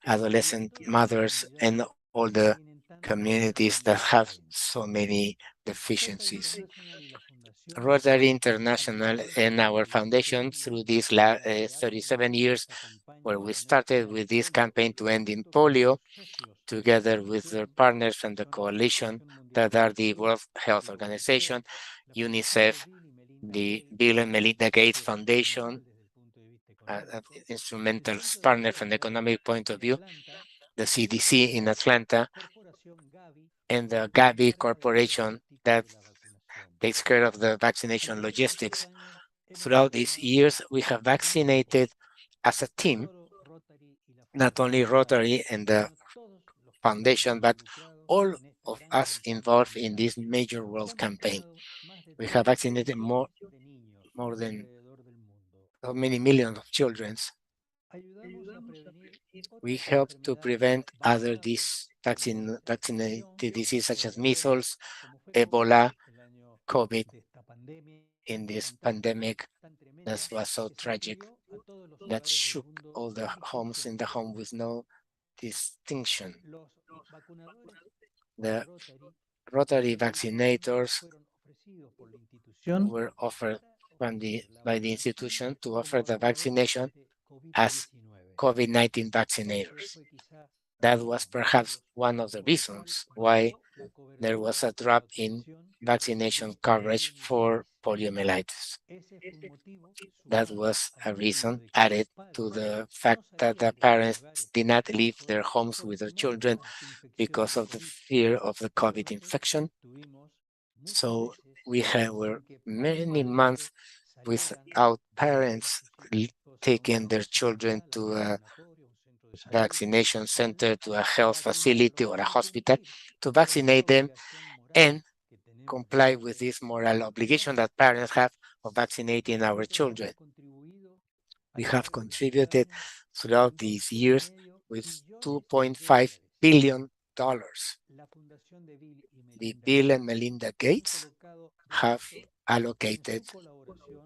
adolescent mothers, and all the communities that have so many deficiencies. Rotary International and our foundation through these 37 years, where we started with this campaign to end in polio, together with their partners from the coalition that are the World Health Organization, UNICEF, the Bill and Melinda Gates Foundation, instrumental partner from the economic point of view, the CDC in Atlanta, and the Gavi Corporation that takes care of the vaccination logistics. Throughout these years, we have vaccinated as a team, not only Rotary and the foundation, but all of us involved in this major world campaign. We have vaccinated more than so many millions of children. We help to prevent other vaccinated diseases such as measles, Ebola, COVID in this pandemic that was so tragic, that shook all the homes in the home with no distinction. The Rotary vaccinators were offered by the institution to offer the vaccination as COVID-19 vaccinators. That was perhaps one of the reasons why there was a drop in vaccination coverage for poliomyelitis. That was a reason added to the fact that the parents did not leave their homes with their children because of the fear of the COVID infection. So we were many months without parents taking their children to a vaccination center, to a health facility or a hospital to vaccinate them and comply with this moral obligation that parents have of vaccinating our children. We have contributed throughout these years with $2.5 billion. The Bill and Melinda Gates have allocated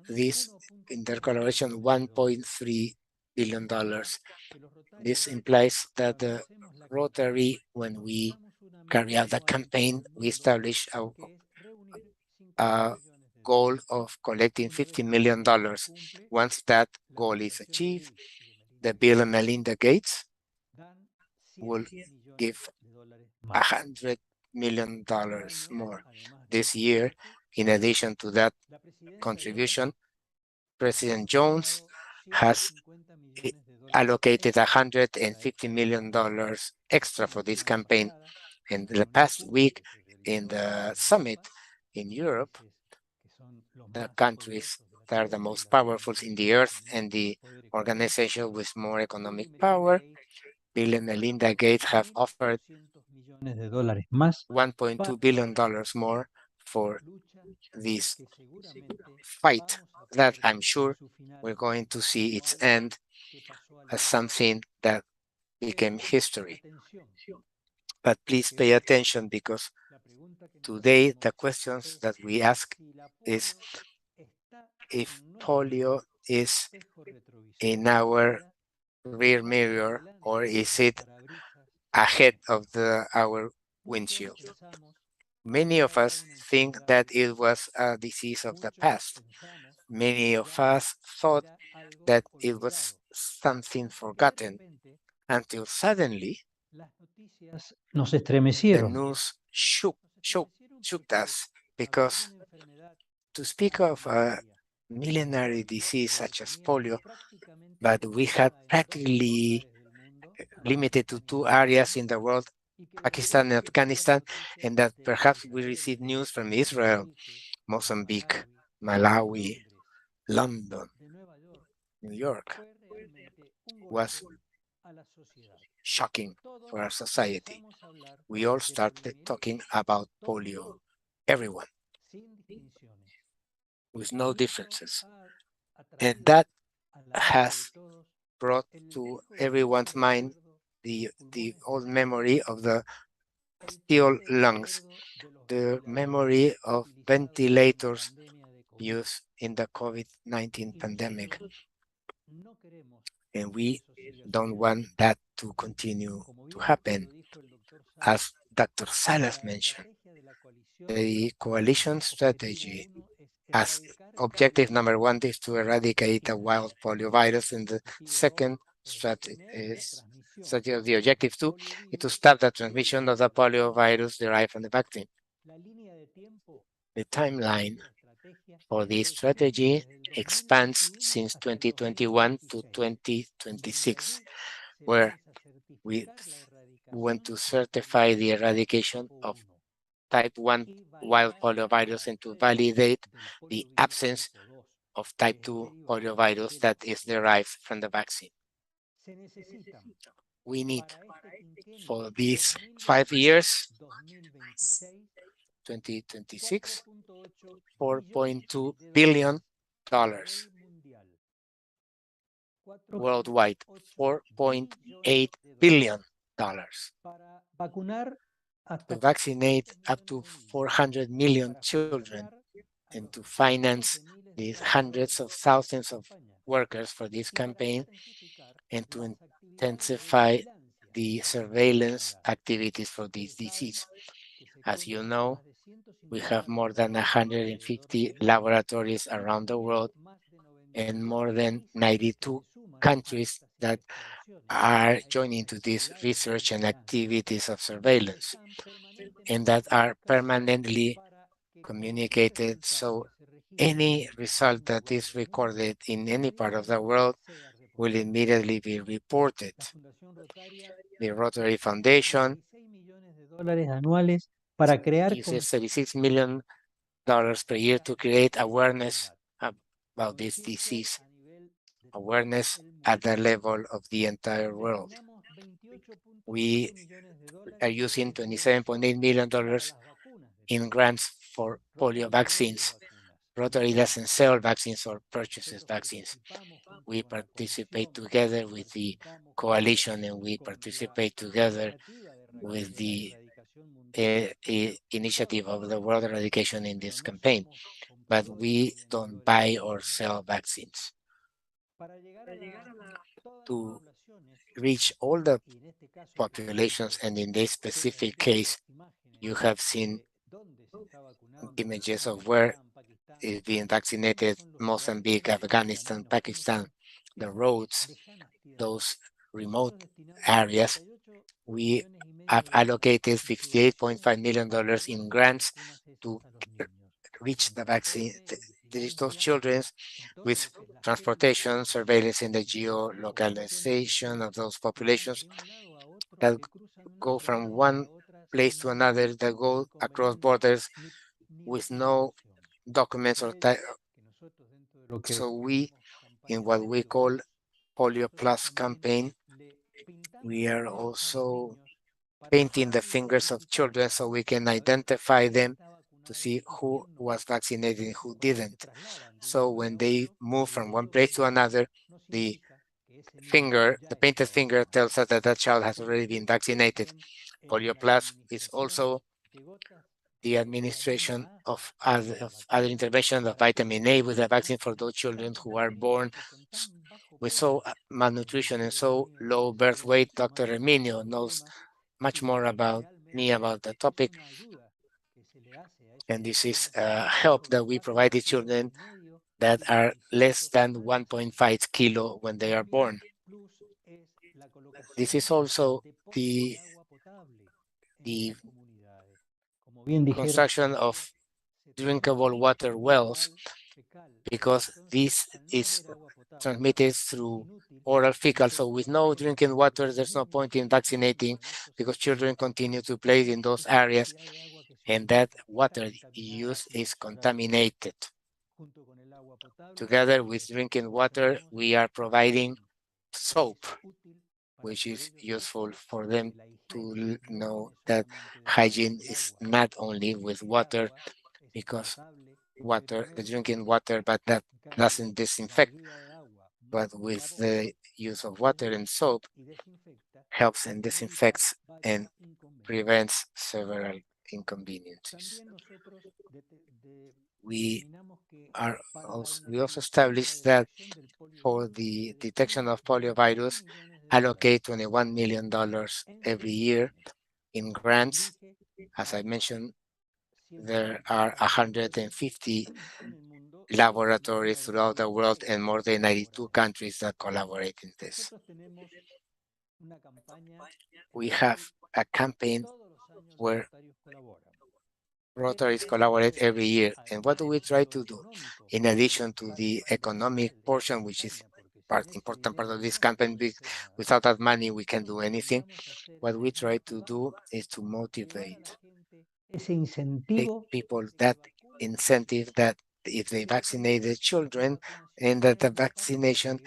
this in their collaboration $1.3 billion. This implies that the Rotary, when we carry out the campaign, we establish a goal of collecting $50 million. Once that goal is achieved, the Bill and Melinda Gates will give $100 million more this year. In addition to that contribution, President Jones has allocated $150 million extra for this campaign. And the past week in the summit in Europe, the countries that are the most powerful in the earth and the organization with more economic power, Bill and Melinda Gates have offered $1.2 billion more for this fight that I'm sure we're going to see its end as something that became history. But please pay attention, because today the questions that we ask is if polio is in our rear mirror or is it ahead of our windshield. Many of us think that it was a disease of the past. Many of us thought that it was something forgotten until suddenly the news shook us, because to speak of a millenary disease such as polio, but we had practically limited to 2 areas in the world Pakistan and Afghanistan, and that perhaps we receive news from Israel, Mozambique, Malawi, London, New York, was shocking for our society. We all started talking about polio, everyone, with no differences. And that has brought to everyone's mind the old memory of the steel lungs, the memory of ventilators used in the COVID-19 pandemic. And we don't want that to continue to happen. As Dr. Salas mentioned, the coalition strategy as objective number one is to eradicate the wild polio virus, and the second strategy is the objective two is to stop the transmission of the polio virus derived from the vaccine. The timeline for this strategy expands since 2021 to 2026, where we want to certify the eradication of type 1 wild poliovirus and to validate the absence of type 2 poliovirus that is derived from the vaccine. We need for these 5 years, 2026, $4.2 billion worldwide, $4.8 billion to vaccinate up to 400 million children and to finance these hundreds of thousands of workers for this campaign and to intensify the surveillance activities for this disease. As you know, we have more than 150 laboratories around the world and more than 92 countries that are joining to this research and activities of surveillance, and that are permanently communicated, so any result that is recorded in any part of the world will immediately be reported. The Rotary Foundation uses $36 million per year to create awareness about this disease, awareness at the level of the entire world. We are using $27.8 million in grants for polio vaccines. Rotary doesn't sell vaccines or purchases vaccines. We participate together with the coalition, and we participate together with the initiative of the World Eradication in this campaign, but we don't buy or sell vaccines. To reach all the populations, and in this specific case, you have seen images of where is being vaccinated: Mozambique, Afghanistan, Pakistan, the roads, those remote areas. We have allocated $58.5 million in grants to reach the vaccine, reach those children with transportation, surveillance, and the geolocalization of those populations that go from one place to another, that go across borders with no documents or so we, in what we call Polio Plus campaign, we are also painting the fingers of children so we can identify them to see who was vaccinated and who didn't. So when they move from one place to another, the painted finger tells us that that child has already been vaccinated. Polio Plus is also the administration of other interventions of vitamin A with the vaccine for those children who are born with so malnutrition and so low birth weight. Dr. Herminio knows much more about me about the topic. And this is help that we provide the children that are less than 1.5 kilo when they are born. This is also the construction of drinkable water wells, because this is transmitted through oral fecal. So with no drinking water, there's no point in vaccinating because children continue to play in those areas, and that water used is contaminated. Together with drinking water, we are providing soap, which is useful for them to know that hygiene is not only with water, because water, the drinking water, but that doesn't disinfect, but with the use of water and soap helps and disinfects and prevents several inconveniences. We also established that for the detection of poliovirus, allocate $21 million every year in grants. As I mentioned, there are 150 laboratories throughout the world and more than 92 countries that collaborate in this. We have a campaign where Rotaries collaborate every year. And what do we try to do? In addition to the economic portion, which is important part of this campaign, without that money, we can't do anything. What we try to do is to motivate people, that incentive that if they vaccinate their children, and that the vaccination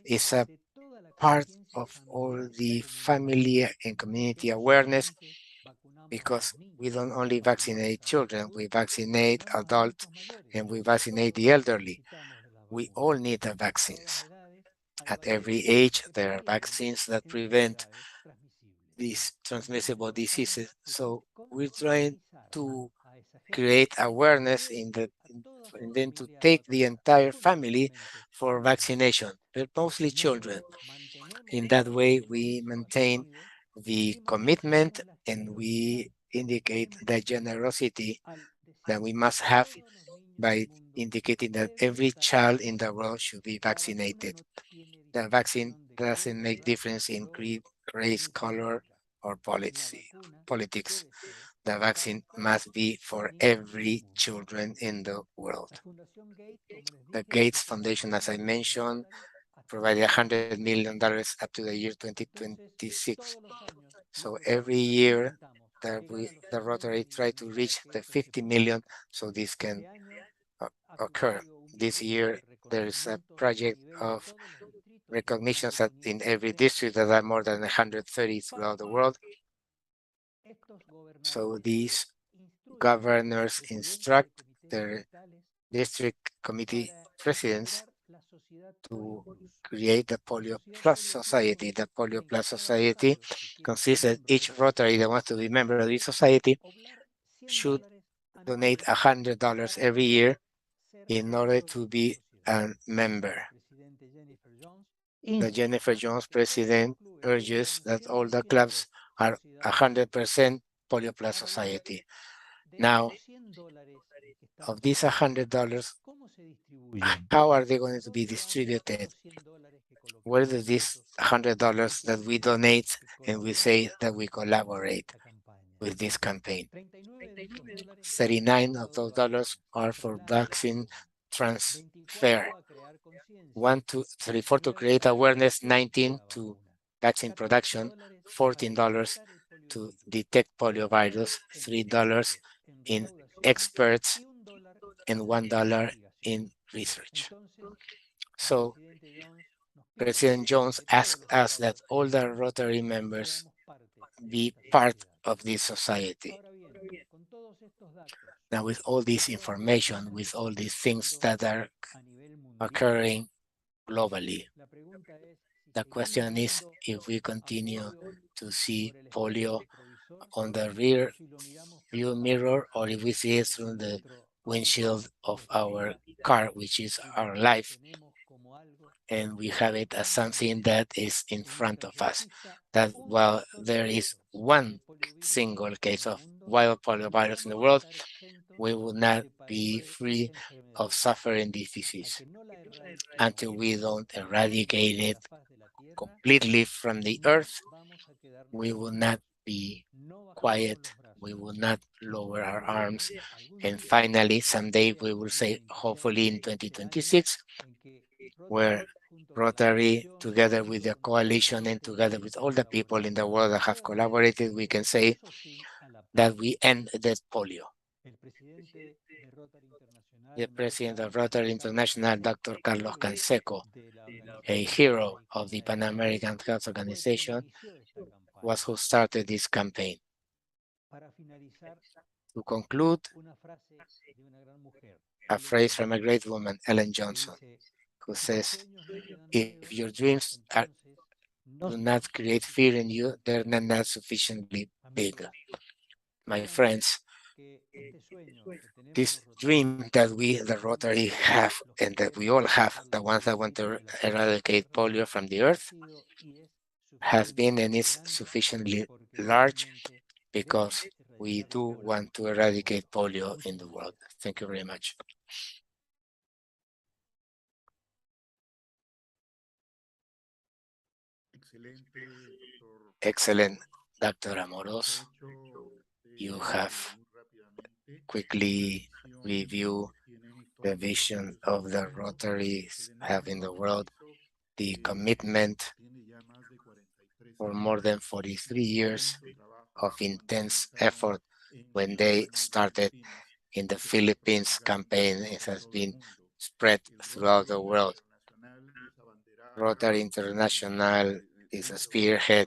is a part of all the family and community awareness, because we don't only vaccinate children, we vaccinate adults and we vaccinate the elderly. We all need the vaccines. At every age, there are vaccines that prevent these transmissible diseases. So we're trying to create awareness and then to take the entire family for vaccination, but mostly children. In that way, we maintain the commitment and we indicate the generosity that we must have by indicating that every child in the world should be vaccinated. The vaccine doesn't make difference in creed, race, color, or politics. The vaccine must be for every children in the world. The Gates Foundation, as I mentioned, provided $100 million up to the year 2026. So every year the Rotary try to reach the 50 million so this can occur. This year there is a project of recognitions that in every district that are more than 130 throughout the world. So these governors instruct their district committee presidents to create the Polio Plus Society. The Polio Plus Society consists that each Rotary that wants to be a member of this society should donate $100 every year in order to be a member. The Jennifer Jones president urges that all the clubs are 100% Polio Plus Society. Now, of these $100, how are they going to be distributed? Where does this $100 that we donate and we say that we collaborate with this campaign? 39 of those dollars are for vaccine transfer. 34 to create awareness, 19 to vaccine production, $14 to detect poliovirus, $3 in experts, and $1 in research. So President Jones asked us that all the Rotary members be part of this society. Now, with all this information, with all these things that are occurring globally, the question is if we continue to see polio on the rear view mirror or if we see it through the windshield of our car, which is our life, and we have it as something that is in front of us. That while there is one single case of wild poliovirus in the world, we will not be free of suffering this disease until we don't eradicate it completely from the earth. We will not be quiet. We will not lower our arms. And finally, someday we will say, hopefully in 2026, where Rotary, together with the coalition and together with all the people in the world that have collaborated, we can say that we ended polio. The president of Rotary International, Dr. Carlos Canseco, a hero of the Pan American Health Organization, was who started this campaign. To conclude, a phrase from a great woman, Ellen Johnson, who says, if your dreams do not create fear in you, they're not sufficiently big. My friends, this dream that we, the Rotary, have and that we all have, the ones that want to eradicate polio from the earth, has been and is sufficiently large because we do want to eradicate polio in the world. Thank you very much. Excellent, Dr. Amoros. You have quickly reviewed the vision of the Rotaries have in the world, the commitment for more than 43 years of intense effort when they started in the Philippines campaign. It has been spread throughout the world. Rotary International is a spearhead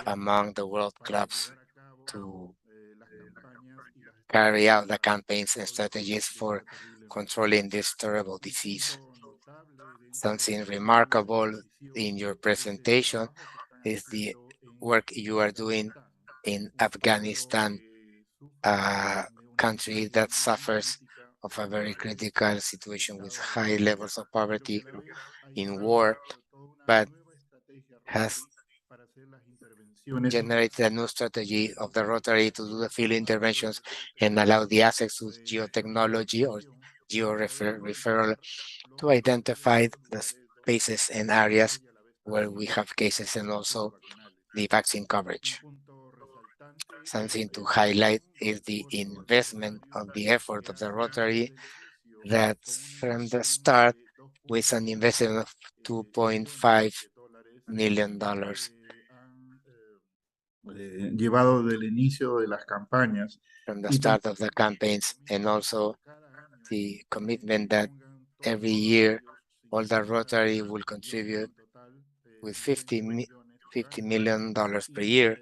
among the world clubs to carry out the campaigns and strategies for controlling this terrible disease. Something remarkable in your presentation is the work you are doing in Afghanistan, a country that suffers of a very critical situation with high levels of poverty in war, but has generated a new strategy of the Rotary to do the field interventions and allow the access to geotechnology or geo-referral to identify the spaces and areas where we have cases and also the vaccine coverage. Something to highlight is the investment of the effort of the Rotary that from the start with an investment of $2.5 million llevado del inicio de las campañas. from the start of the campaigns, and also the commitment that every year all the Rotary will contribute with $50 million per year,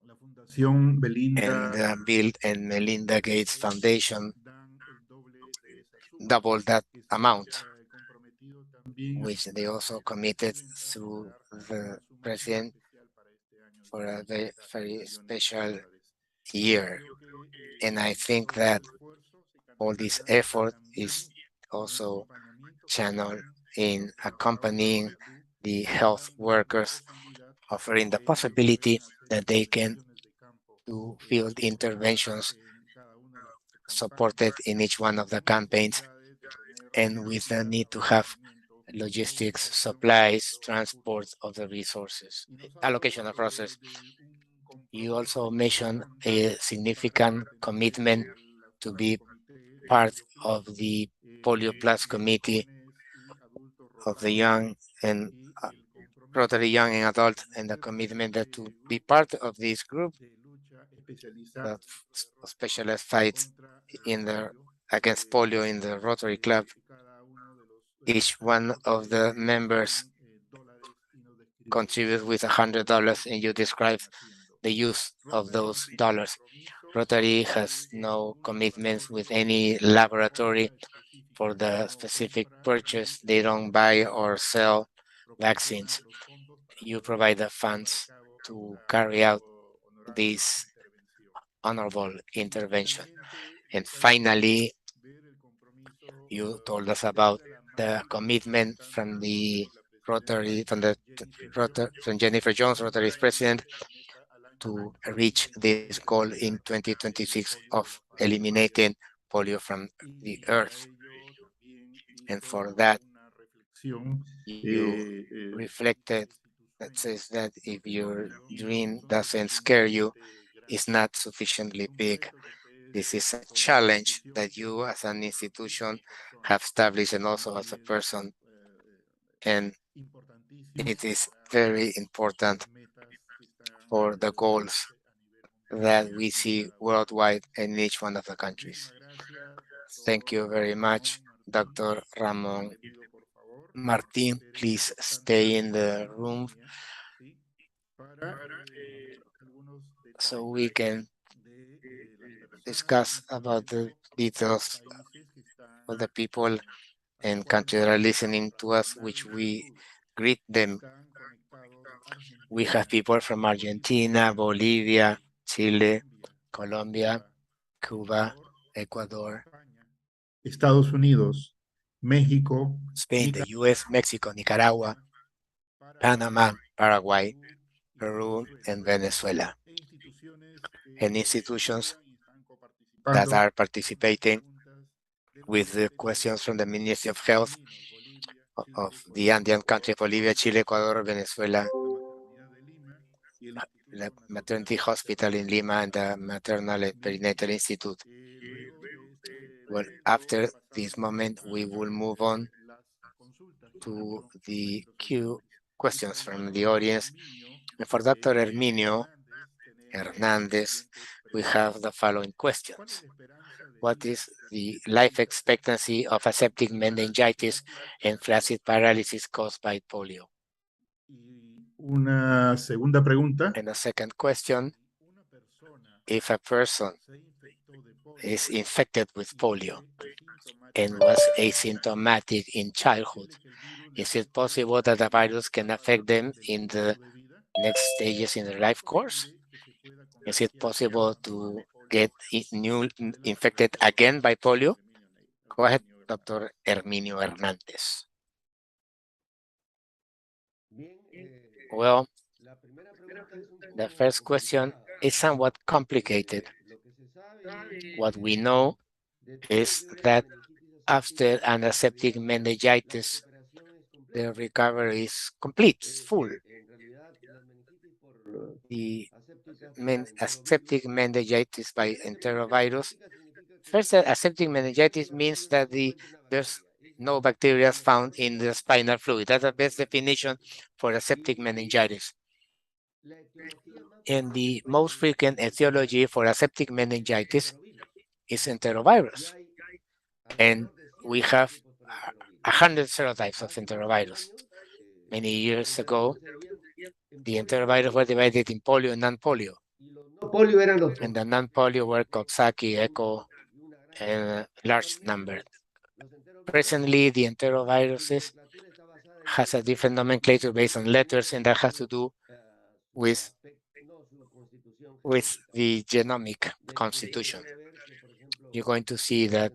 Fundación Belinda and the Bill and Melinda Gates Foundation double that amount, which they also committed through the president for a very, very special year. And I think that all this effort is also channeled in accompanying the health workers, offering the possibility that they can do field interventions supported in each one of the campaigns, and with the need to have logistics, supplies, transport of the resources, allocation of resources. You also mentioned a significant commitment to be part of the Polio Plus Committee of the young and Rotary Young and Adult, and the commitment that to be part of this group that specialized fights in the against polio in the Rotary Club. Each one of the members contributes with $100, and you describe the use of those dollars. Rotary has no commitments with any laboratory for the specific purchase. They don't buy or sell vaccines. You provide the funds to carry out this honorable intervention. And finally, you told us about the commitment from the Rotary, from Jennifer Jones, Rotary's president, to reach this goal in 2026 of eliminating polio from the earth. And for that, you reflected that says that if your dream doesn't scare you, it's not sufficiently big. This is a challenge that you as an institution have established, and also as a person and it is very important for the goals that we see worldwide in each one of the countries. Thank you very much, Dr. Ramon. Martin, please stay in the room so we can discuss about the details of the people and countries that are listening to us, which we greet them. We have people from Argentina, Bolivia, Chile, Colombia, Cuba, Ecuador, Estados Unidos, México, Spain, the US, Mexico, Nicaragua, Panama, Paraguay, Peru, and Venezuela, and institutions that are participating with the questions from the Ministry of Health of the Andean countries, Bolivia, Chile, Ecuador, Venezuela, the maternity hospital in Lima, and the maternal and perinatal institute. Well, after this moment, we will move on to the questions from the audience. And for Dr. Herminio Hernandez, we have the following questions. What is the life expectancy of aseptic meningitis and flaccid paralysis caused by polio? Una segunda pregunta. And the second question, if a person is infected with polio and was asymptomatic in childhood, is it possible that the virus can affect them in the next stages in their life course? Is it possible to get infected again by polio? Go ahead, Dr. Herminio Hernandez. Well, the first question is somewhat complicated. What we know is that after an aseptic meningitis, the recovery is complete, it's full. The aseptic meningitis by enterovirus. First, aseptic meningitis means that there's no bacteria found in the spinal fluid. That's the best definition for aseptic meningitis. And the most frequent etiology for aseptic meningitis is enterovirus. And we have 100 serotypes of enterovirus. Many years ago, the enterovirus were divided in polio and non-polio. And the non-polio were Coxsackie, Echo, and a large number. Presently, the enteroviruses has a different nomenclature based on letters, and that has to do with the genomic constitution. You're going to see that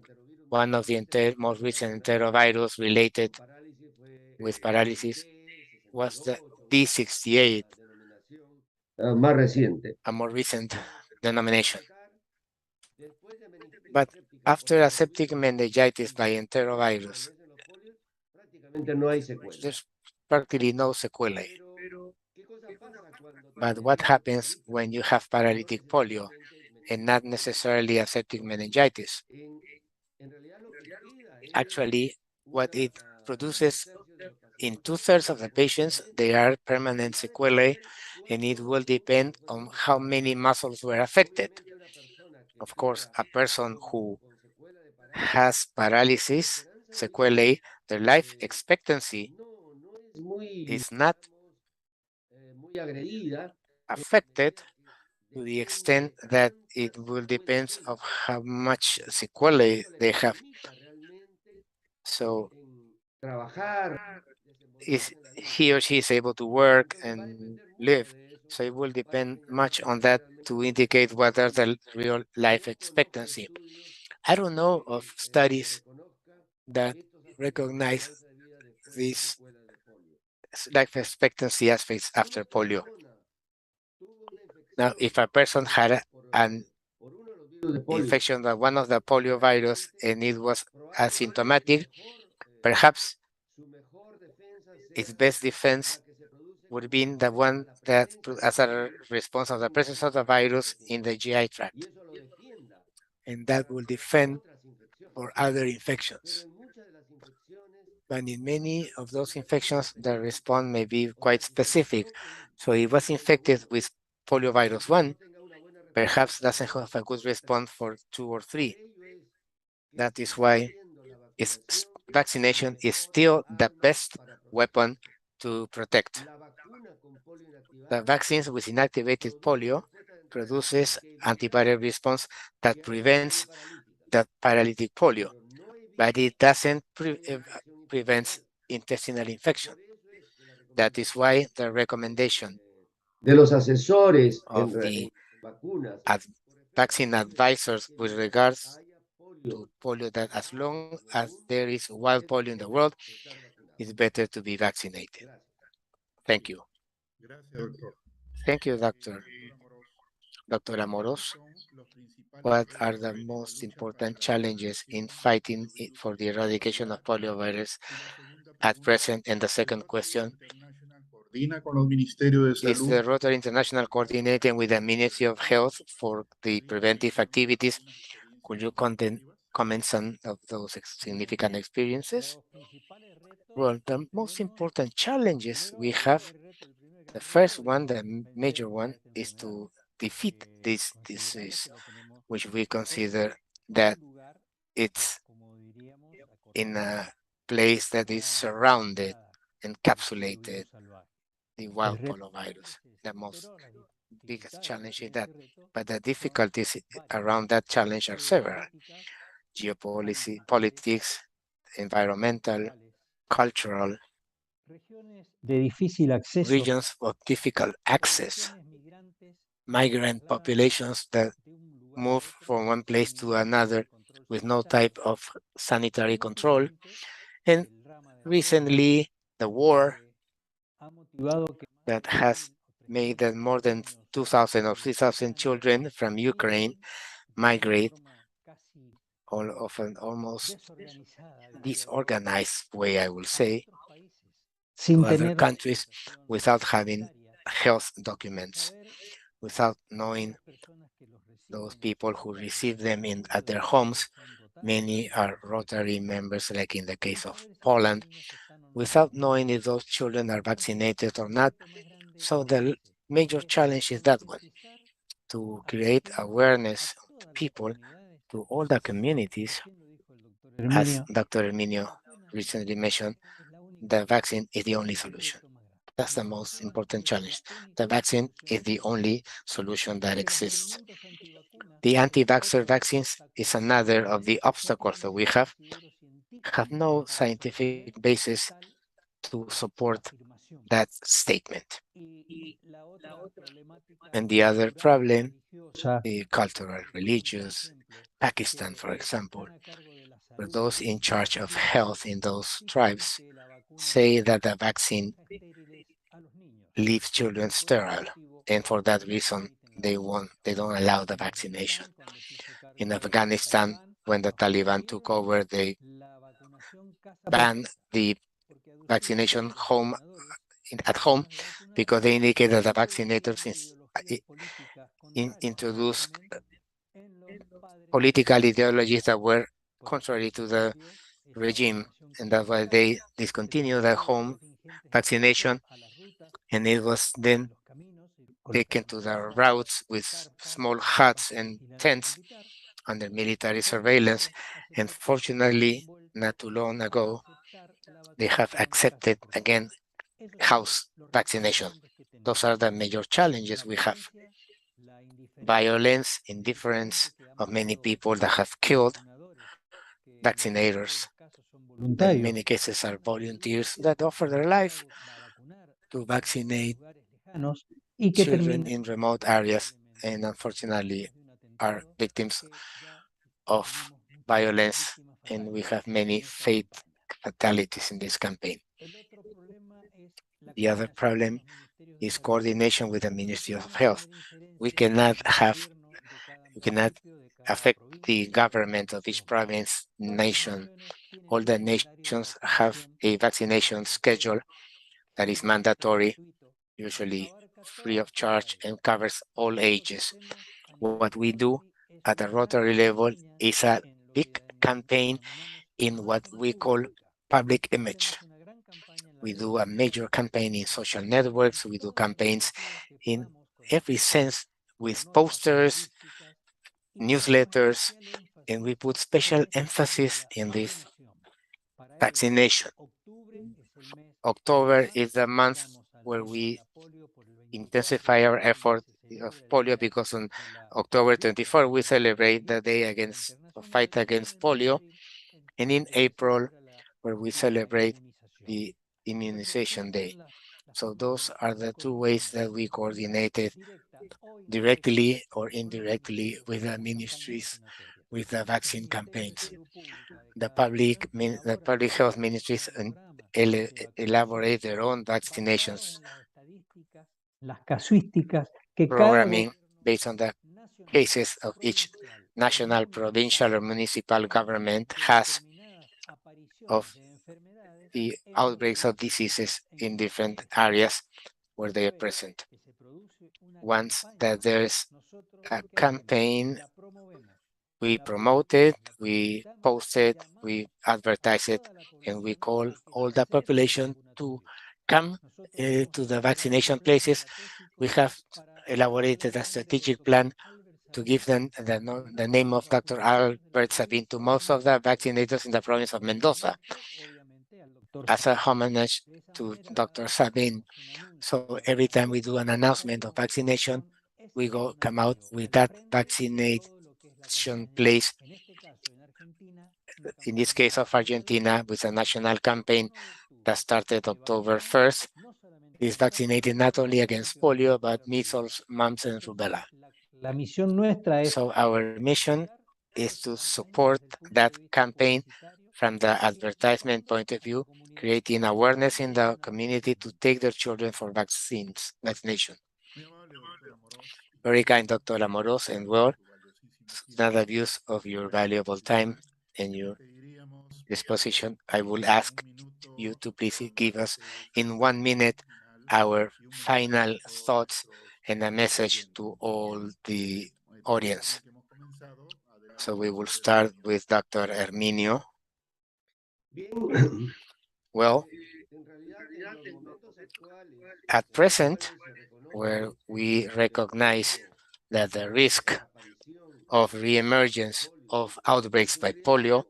one of the most recent enterovirus related with paralysis was the D68, más reciente. a more recent denomination. But after aseptic meningitis by enterovirus, there's practically no sequelae. But what happens when you have paralytic polio and not necessarily aseptic meningitis? Actually, what it produces in 2/3 of the patients, they are permanent sequelae, and it will depend on how many muscles were affected. Of course, a person who has paralysis sequelae, their life expectancy is not affected to the extent that it will depend on how much sequelae they have. So is he or she is able to work and live. So it will depend much on that to indicate what are the real life expectancy. I don't know of studies that recognize these life expectancy aspects after polio. Now, if a person had an infection by one of the polio virus and it was asymptomatic, perhaps its best defense would be the one that as a response of the presence of the virus in the GI tract. And that will defend for other infections. But in many of those infections, the response may be quite specific. So if was infected with poliovirus 1, perhaps doesn't have a good response for 2 or 3. That is why vaccination is still the best weapon to protect. The vaccines with inactivated polio produces antibody response that prevents the paralytic polio, but it doesn't prevent intestinal infection. That is why the recommendation de los asesores of en the vacunas vaccine advisors with regards to polio that as long as there is wild polio in the world, it's better to be vaccinated. Thank you. Gracias, doctor. Thank you, Dr. ¿Cuáles Amoros. son los principales What retos are de the la most lucha para important erradicar la challenges in infección fighting por for the virus eradication of poliovirus? poliovirus Y la segunda at pregunta, present? And the ¿el second Rotary question, International coordina con los ministerios de is salud the Rotary International coordinating with the Ministry of Health for the preventive activities? algunas experiencias Could you significativas? comment some of those significant experiences? Los principales retos Well, the que most tenemos, important challenges primero we el have, primer reto, el primer the gran first reto one, es the major vencer one, a esta is enfermedad to defeat que this consideramos disease, que la tenemos which we en consider un that lugar, it's como diríamos, in acorralado, a place that is ya surrounded, por el poliovirus encapsulated, salvaje. the El wild reto poliovirus. entonces The es, most pero las biggest dificultades challenge is en that, ese reto but the son difficulties varias, around that challenge are several: geopolíticas, geopolicy, ambientales, politics, environmental, culturales, cultural, regiones de difícil acceso, regions of difficult access, poblaciones migrantes que se migrant trasladan populations that de un lugar a move otro from one place sin to ningún tipo another de control with no sanitario. type of sanitary Y control. lógicamente And el drama de la guerra recently, the war que ha motivado que más that de has 2.000 o made 3.000 that more than niños 2,000 or de 3,000 Ucrania children from Ukraine migren de una migrate forma casi all of an almost desorganizada, diría yo, disorganized way, I will a say, otros países to sin other tener countries documentación without having sanitaria, health sin documents, saber without si knowing las personas que los those reciben people who en receive sus them at puntos de their encuentro homes, son rotarios, many como en el are caso de Rotary Polonia, members, like in the sin case of saber si esos Poland, niños están o no without vacunados. knowing if those children are Entonces, vaccinated or el not. reto más grande So the es ese, major es challenge is that one, concientizar to a create todos, a awareness to todas las people, comunidades. to all the communities. Recién lo dijo el doctor As Herminio, Dr. la Herminio vacuna recently mentioned, es la única the solución. vaccine is the only Ese es el solution. reto más grande. That's the La most vacuna important es la challenge. The única vaccine solución is the posible. only solution that Porque los exists. movimientos antivacunas The es anti-vaxxer otro vaccines is obstáculo another of que the no obstacles tiene that we ningún asidero have científico no para scientific sostener basis tal to support afirmación. that statement. Y la otra problemática And the other cultural, problem, religiosa, the cultural, Pakistán, por religious, ejemplo, Pakistan, que for example, están a cargo de la where salud those in charge of dice health in those dicen tribes que la vacuna say that the vaccine deja estériles a los niños leaves y children que por ese sterile, motivo and for that no reason permiten la vacuna. they don't allow the En vaccination. Afganistán, cuando se hizo In cargo los Afghanistan, talibán, when the los Taliban took gobiernos, over, they la vacunación casa por banned casa, the porque aducían vaccination los home vacunadores, at home además de vacunar, because they indicated that the introducían vaccinators ideologías políticas contrarias al introduced régimen en los padres de political familia. ideologies that were Por eso contrary to the desapareció esa regime, vacunación and casa that's por why they casa. Se discontinued the pusieron los home contingentes de apoyo vaccination, a las rutas, and it was then los caminos, taken colocaron to the casas, routes with carpas small bajo huts and vigilancia tents militar. under military Por surveillance. suerte, hace And poco han fortunately, not vuelto too long a ago, aceptar la they have vacunación casa accepted por casa. again Esos son house los retos más vaccination. grandes que Those tenemos. are the major challenges La we have. violencia, la indiferencia Violence, de la gente indifference que ha of many matado people that have killed vacunadores, que en la mayoría de vaccinators, los casos son that in voluntarios, many cases are van a pedir volunteers that offer their ir life a vacunar to a vaccinate lugares lejanos y que children terminan in remote areas, and lamentablemente unfortunately víctimas de un are atentado victims que ya of tenemos muchísimas violence, víctimas and we fatales have en many esta campaña. fatalities in this campaign. El otro problema es la The other coordinación con problem los ministerios de is salud. coordination with the Porque no Ministry of podemos Health. tener We injerencia cannot en el gobierno de cada we cannot municipio, de cada affect the provincia, de cada government of each nación. province, Todas las nation. naciones tienen All un the calendario de nations have vacunación a vaccination schedule obligatorio, that is siempre mandatory, gratuito, que usually abarca free todas of las charge, edades. and covers all Nosotros lo que ages. hacemos a nivel What de we do Rotary es at the liderar Rotary level campañas is a en lo big que campaign denominamos in what información we call pública. public image. We do a major campaign in social networks. We do campaigns in every sense with posters, newsletters, and we put special emphasis in this vaccination. October is the month where we intensify our effort of polio, because on October 24 we celebrate the day against fight against polio, and in April where we celebrate the immunization day. So those are the two ways that we coordinated directly or indirectly with the ministries with the vaccine campaigns. The public health ministries elaborate their own vaccinations las casuísticas que programming based on the cases of each national, provincial, or municipal government has of the outbreaks of diseases in different areas where they are present. Once that there's a campaign, we promote it, we post it, we advertise it, and we call all the population to come to the vaccination places. We have elaborated a strategic plan to give them the name of Dr. Albert Sabin to most of the vaccinators in the province of Mendoza as a homage to Dr. Sabin. So every time we do an announcement of vaccination, we come out with that vaccination place. In this case of Argentina, with a national campaign that started October 1st, is vaccinated not only against polio, but measles, mumps, and rubella. So our mission is to support that campaign from the advertisement point of view, creating awareness in the community to take their children for vaccination. Very kind, Dr. Amoros, and well, not abuse of your valuable time and your disposition. I will ask you to please give us in 1 minute our final thoughts and a message to all the audience. So we will start with Dr. Herminio. Well, at present, where we recognize that the risk of reemergence of outbreaks by polio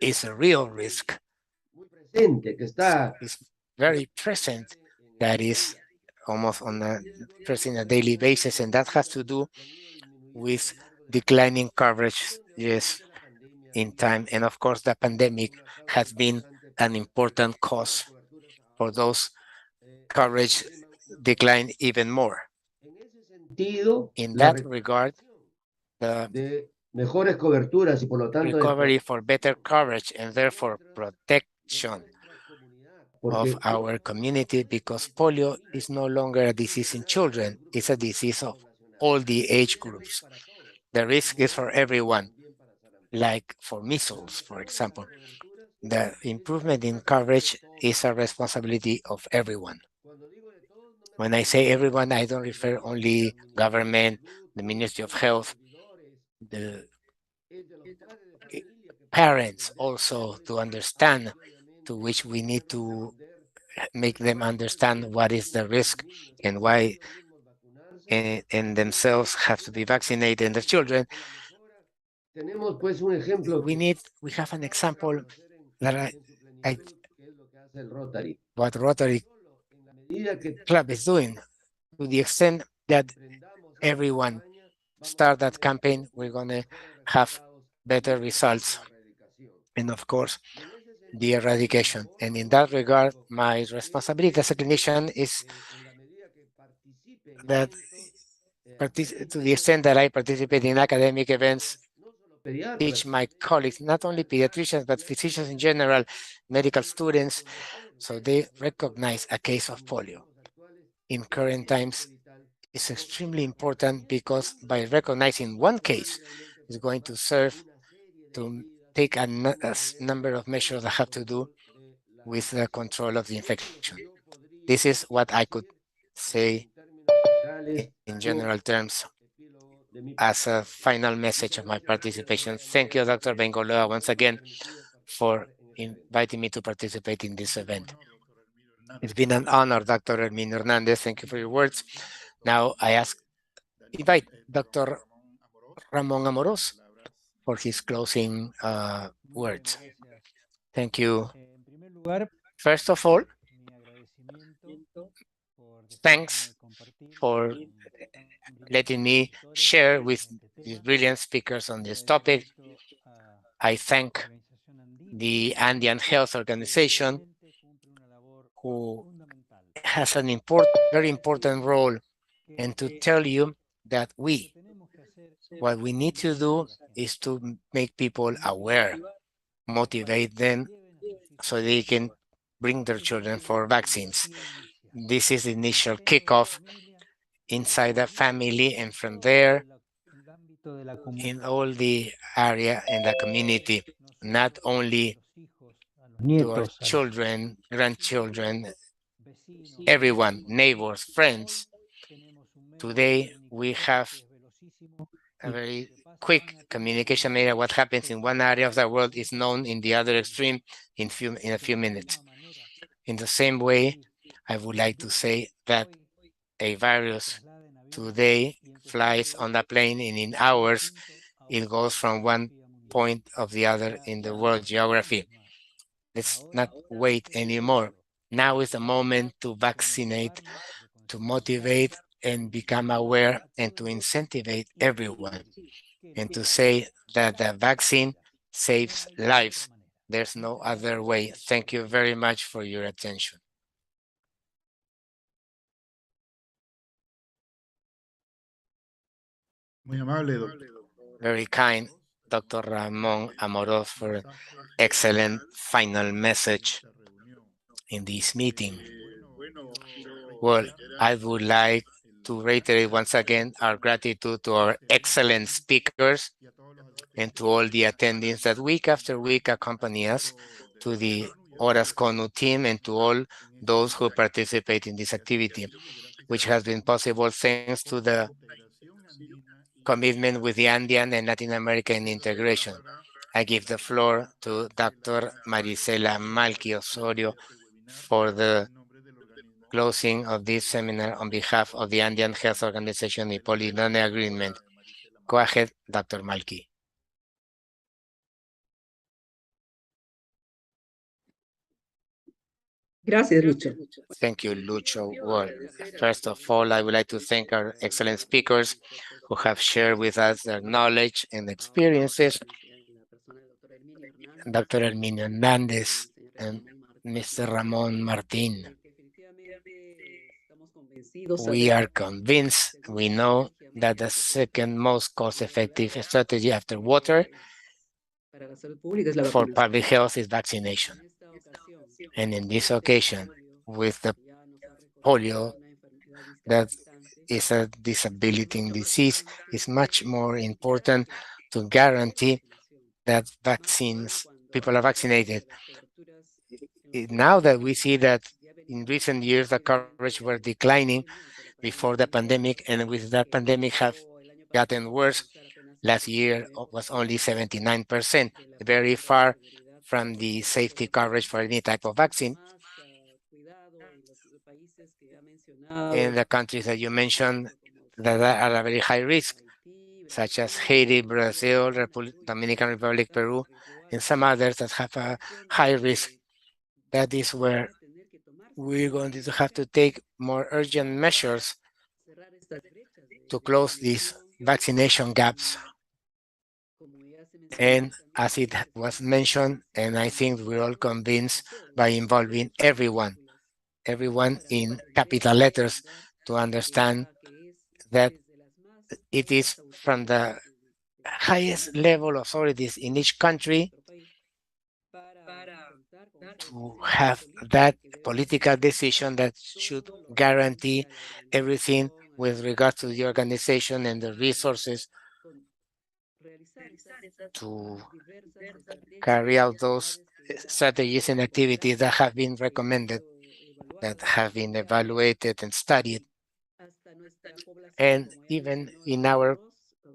is a real risk. It's very present, that is almost present on a daily basis, and that has to do with declining coverage in time. And of course, the pandemic has been an important cause for those coverage decline even more. In that regard, the recovery for better coverage and therefore protection of our community, because polio is no longer a disease in children, it's a disease of all the age groups. The risk is for everyone, like for measles, for example. The improvement in coverage is a responsibility of everyone. When I say everyone, I don't refer only government, the Ministry of Health, the parents also, to understand, to which we need to make them understand what is the risk and why and themselves have to be vaccinated and their children. We have an example that what Rotary Club is doing, to the extent that everyone start that campaign, we're going to have better results. And of course, the eradication. And in that regard, my responsibility as a clinician is that to the extent that I participate in academic events, teach my colleagues, not only pediatricians, but physicians in general, medical students, so they recognize a case of polio. In current times, it's extremely important, because by recognizing one case, it's going to serve to take a number of measures that have to do with the control of the infection. This is what I could say in general terms as a final message of my participation. Thank you, Dr. Bengolea, once again for inviting me to participate in this event. It's been an honor, Dr. Hermín Hernandez. Thank you for your words. Now I invite Dr. Ramón Amorós for his closing words. Thank you. First of all, thanks for letting me share with these brilliant speakers on this topic. I thank the Andean Health Organization, who has an very important role, and to tell you that what we need to do is to make people aware, motivate them so they can bring their children for vaccines. This is the initial kickoff inside the family, and from there in all the area in the community, not only to our children, grandchildren, everyone, neighbors, friends. Today we have a very quick communication area. What happens in one area of the world is known in the other extreme in a few minutes. In the same way, I would like to say that a virus today flies on the plane, and in hours it goes from one point of the other in the world geography. Let's not wait anymore. Now is the moment to vaccinate, to motivate and become aware, and to incentivize everyone, and to say that the vaccine saves lives. There's no other way. Thank you very much for your attention. Muy amable, doctor. Very kind, Dr. Ramón Amorós, for excellent final message in this meeting. Well, I would like to reiterate once again our gratitude to our excellent speakers and to all the attendees that week after week accompany us, to the Horas Conu team, and to all those who participate in this activity, which has been possible thanks to the commitment with the Andean and Latin American integration. I give the floor to Dr. Marisela Malqui Osorio for the closing of this seminar on behalf of the Andean Health Organization and POLIO Agreement. Go ahead, Dr. Malqui. Gracias, Lucho. Thank you, Lucho. Well, first of all, I would like to thank our excellent speakers who have shared with us their knowledge and experiences. Dr. Hermín Hernández and Mr. Ramón Martín. We are convinced, we know that the second most cost-effective strategy after water for public health is vaccination. And in this occasion, with the polio, that is a disability disease, is much more important to guarantee that people are vaccinated. Now that we see that in recent years the coverage were declining before the pandemic, and with that pandemic have gotten worse. Last year was only 79%, very far from the safety coverage for any type of vaccine. In the countries that you mentioned that are at a very high risk, such as Haiti, Brazil, Dominican Republic, Peru, and some others that have a high risk. That is where we're going to have to take more urgent measures to close these vaccination gaps. And as it was mentioned, and I think we're all convinced, by involving everyone in capital letters, to understand that it is from the highest level authorities in each country to have that political decision that should guarantee everything with regard to the organization and the resources to carry out those strategies and activities that have been recommended, that have been evaluated and studied. And even in our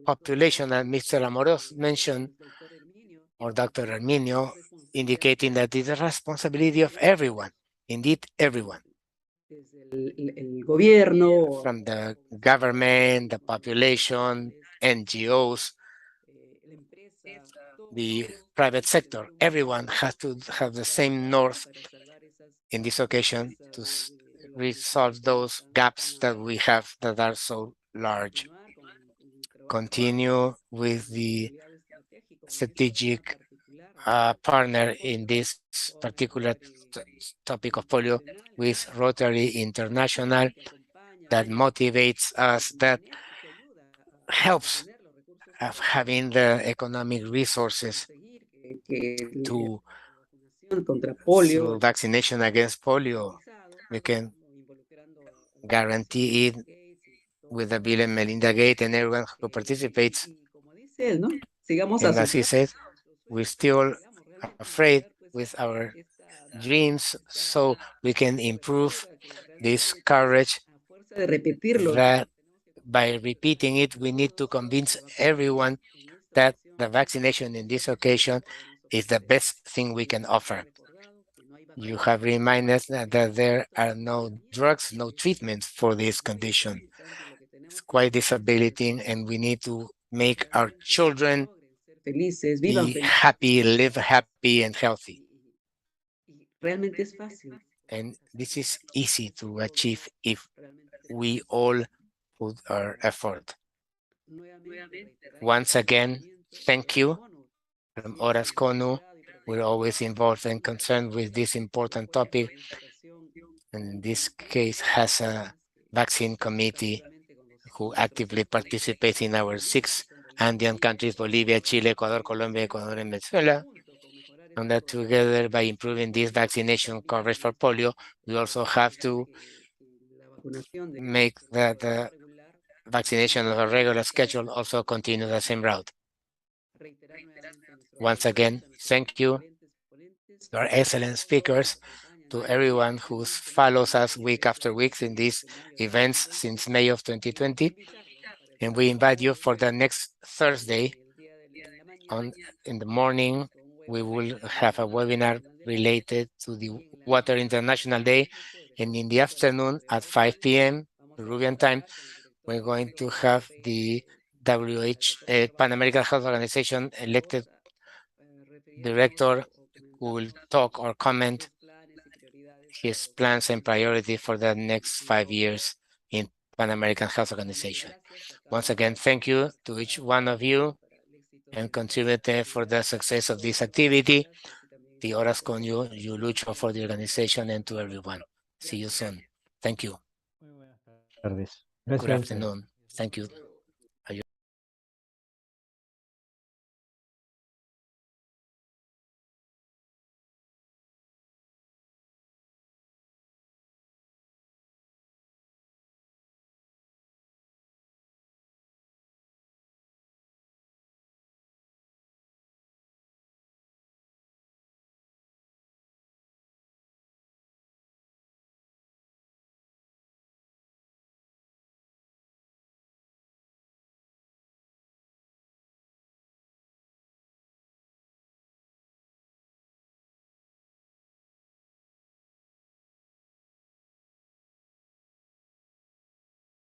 population, as Mr. Amorós mentioned, or Dr. Arminio, indicating that it's the responsibility of everyone, indeed everyone, el gobierno, from the government, the population, NGOs, the private sector. Everyone has to have the same north in this occasion to resolve those gaps that we have that are so large. Continue with the strategic partner in this particular topic of polio with Rotary International that motivates us, that helps of having the economic resources to, through vaccination against polio, we can guarantee it with the Bill and Melinda Gates and everyone who participates. And as he said, we're still afraid with our dreams, so we can improve this courage that by repeating it, we need to convince everyone that the vaccination in this occasion is the best thing we can offer. You have reminded us that there are no drugs, no treatments for this condition. It's quite disabilitating, and we need to make our children be happy, live happy and healthy. And this is easy to achieve if we all put our effort. Once again, thank you from Horas Konu. We're always involved and concerned with this important topic. And in this case, has a vaccine committee who actively participates in our 6 Andean countries, Bolivia, Chile, Ecuador, Colombia, Ecuador, and Venezuela. And that together, by improving this vaccination coverage for polio, we also have to make the vaccination of a regular schedule also continue the same route. Once again, thank you, your excellent speakers, to everyone who follows us week after week in these events since May of 2020. And we invite you for the next Thursday in the morning. We will have a webinar related to the Water International Day. And in the afternoon at 5 p.m. Peruvian time, we're going to have the Pan American Health Organization elected director who will talk or comment his plans and priorities for the next 5 years in Pan American Health Organization. Once again, thank you to each one of you and contributed for the success of this activity. The Horas con you, Lucho, for the organization, and to everyone. See you soon. Thank you. Muy buenas tardes. Good Gracias a ustedes. afternoon. Thank you.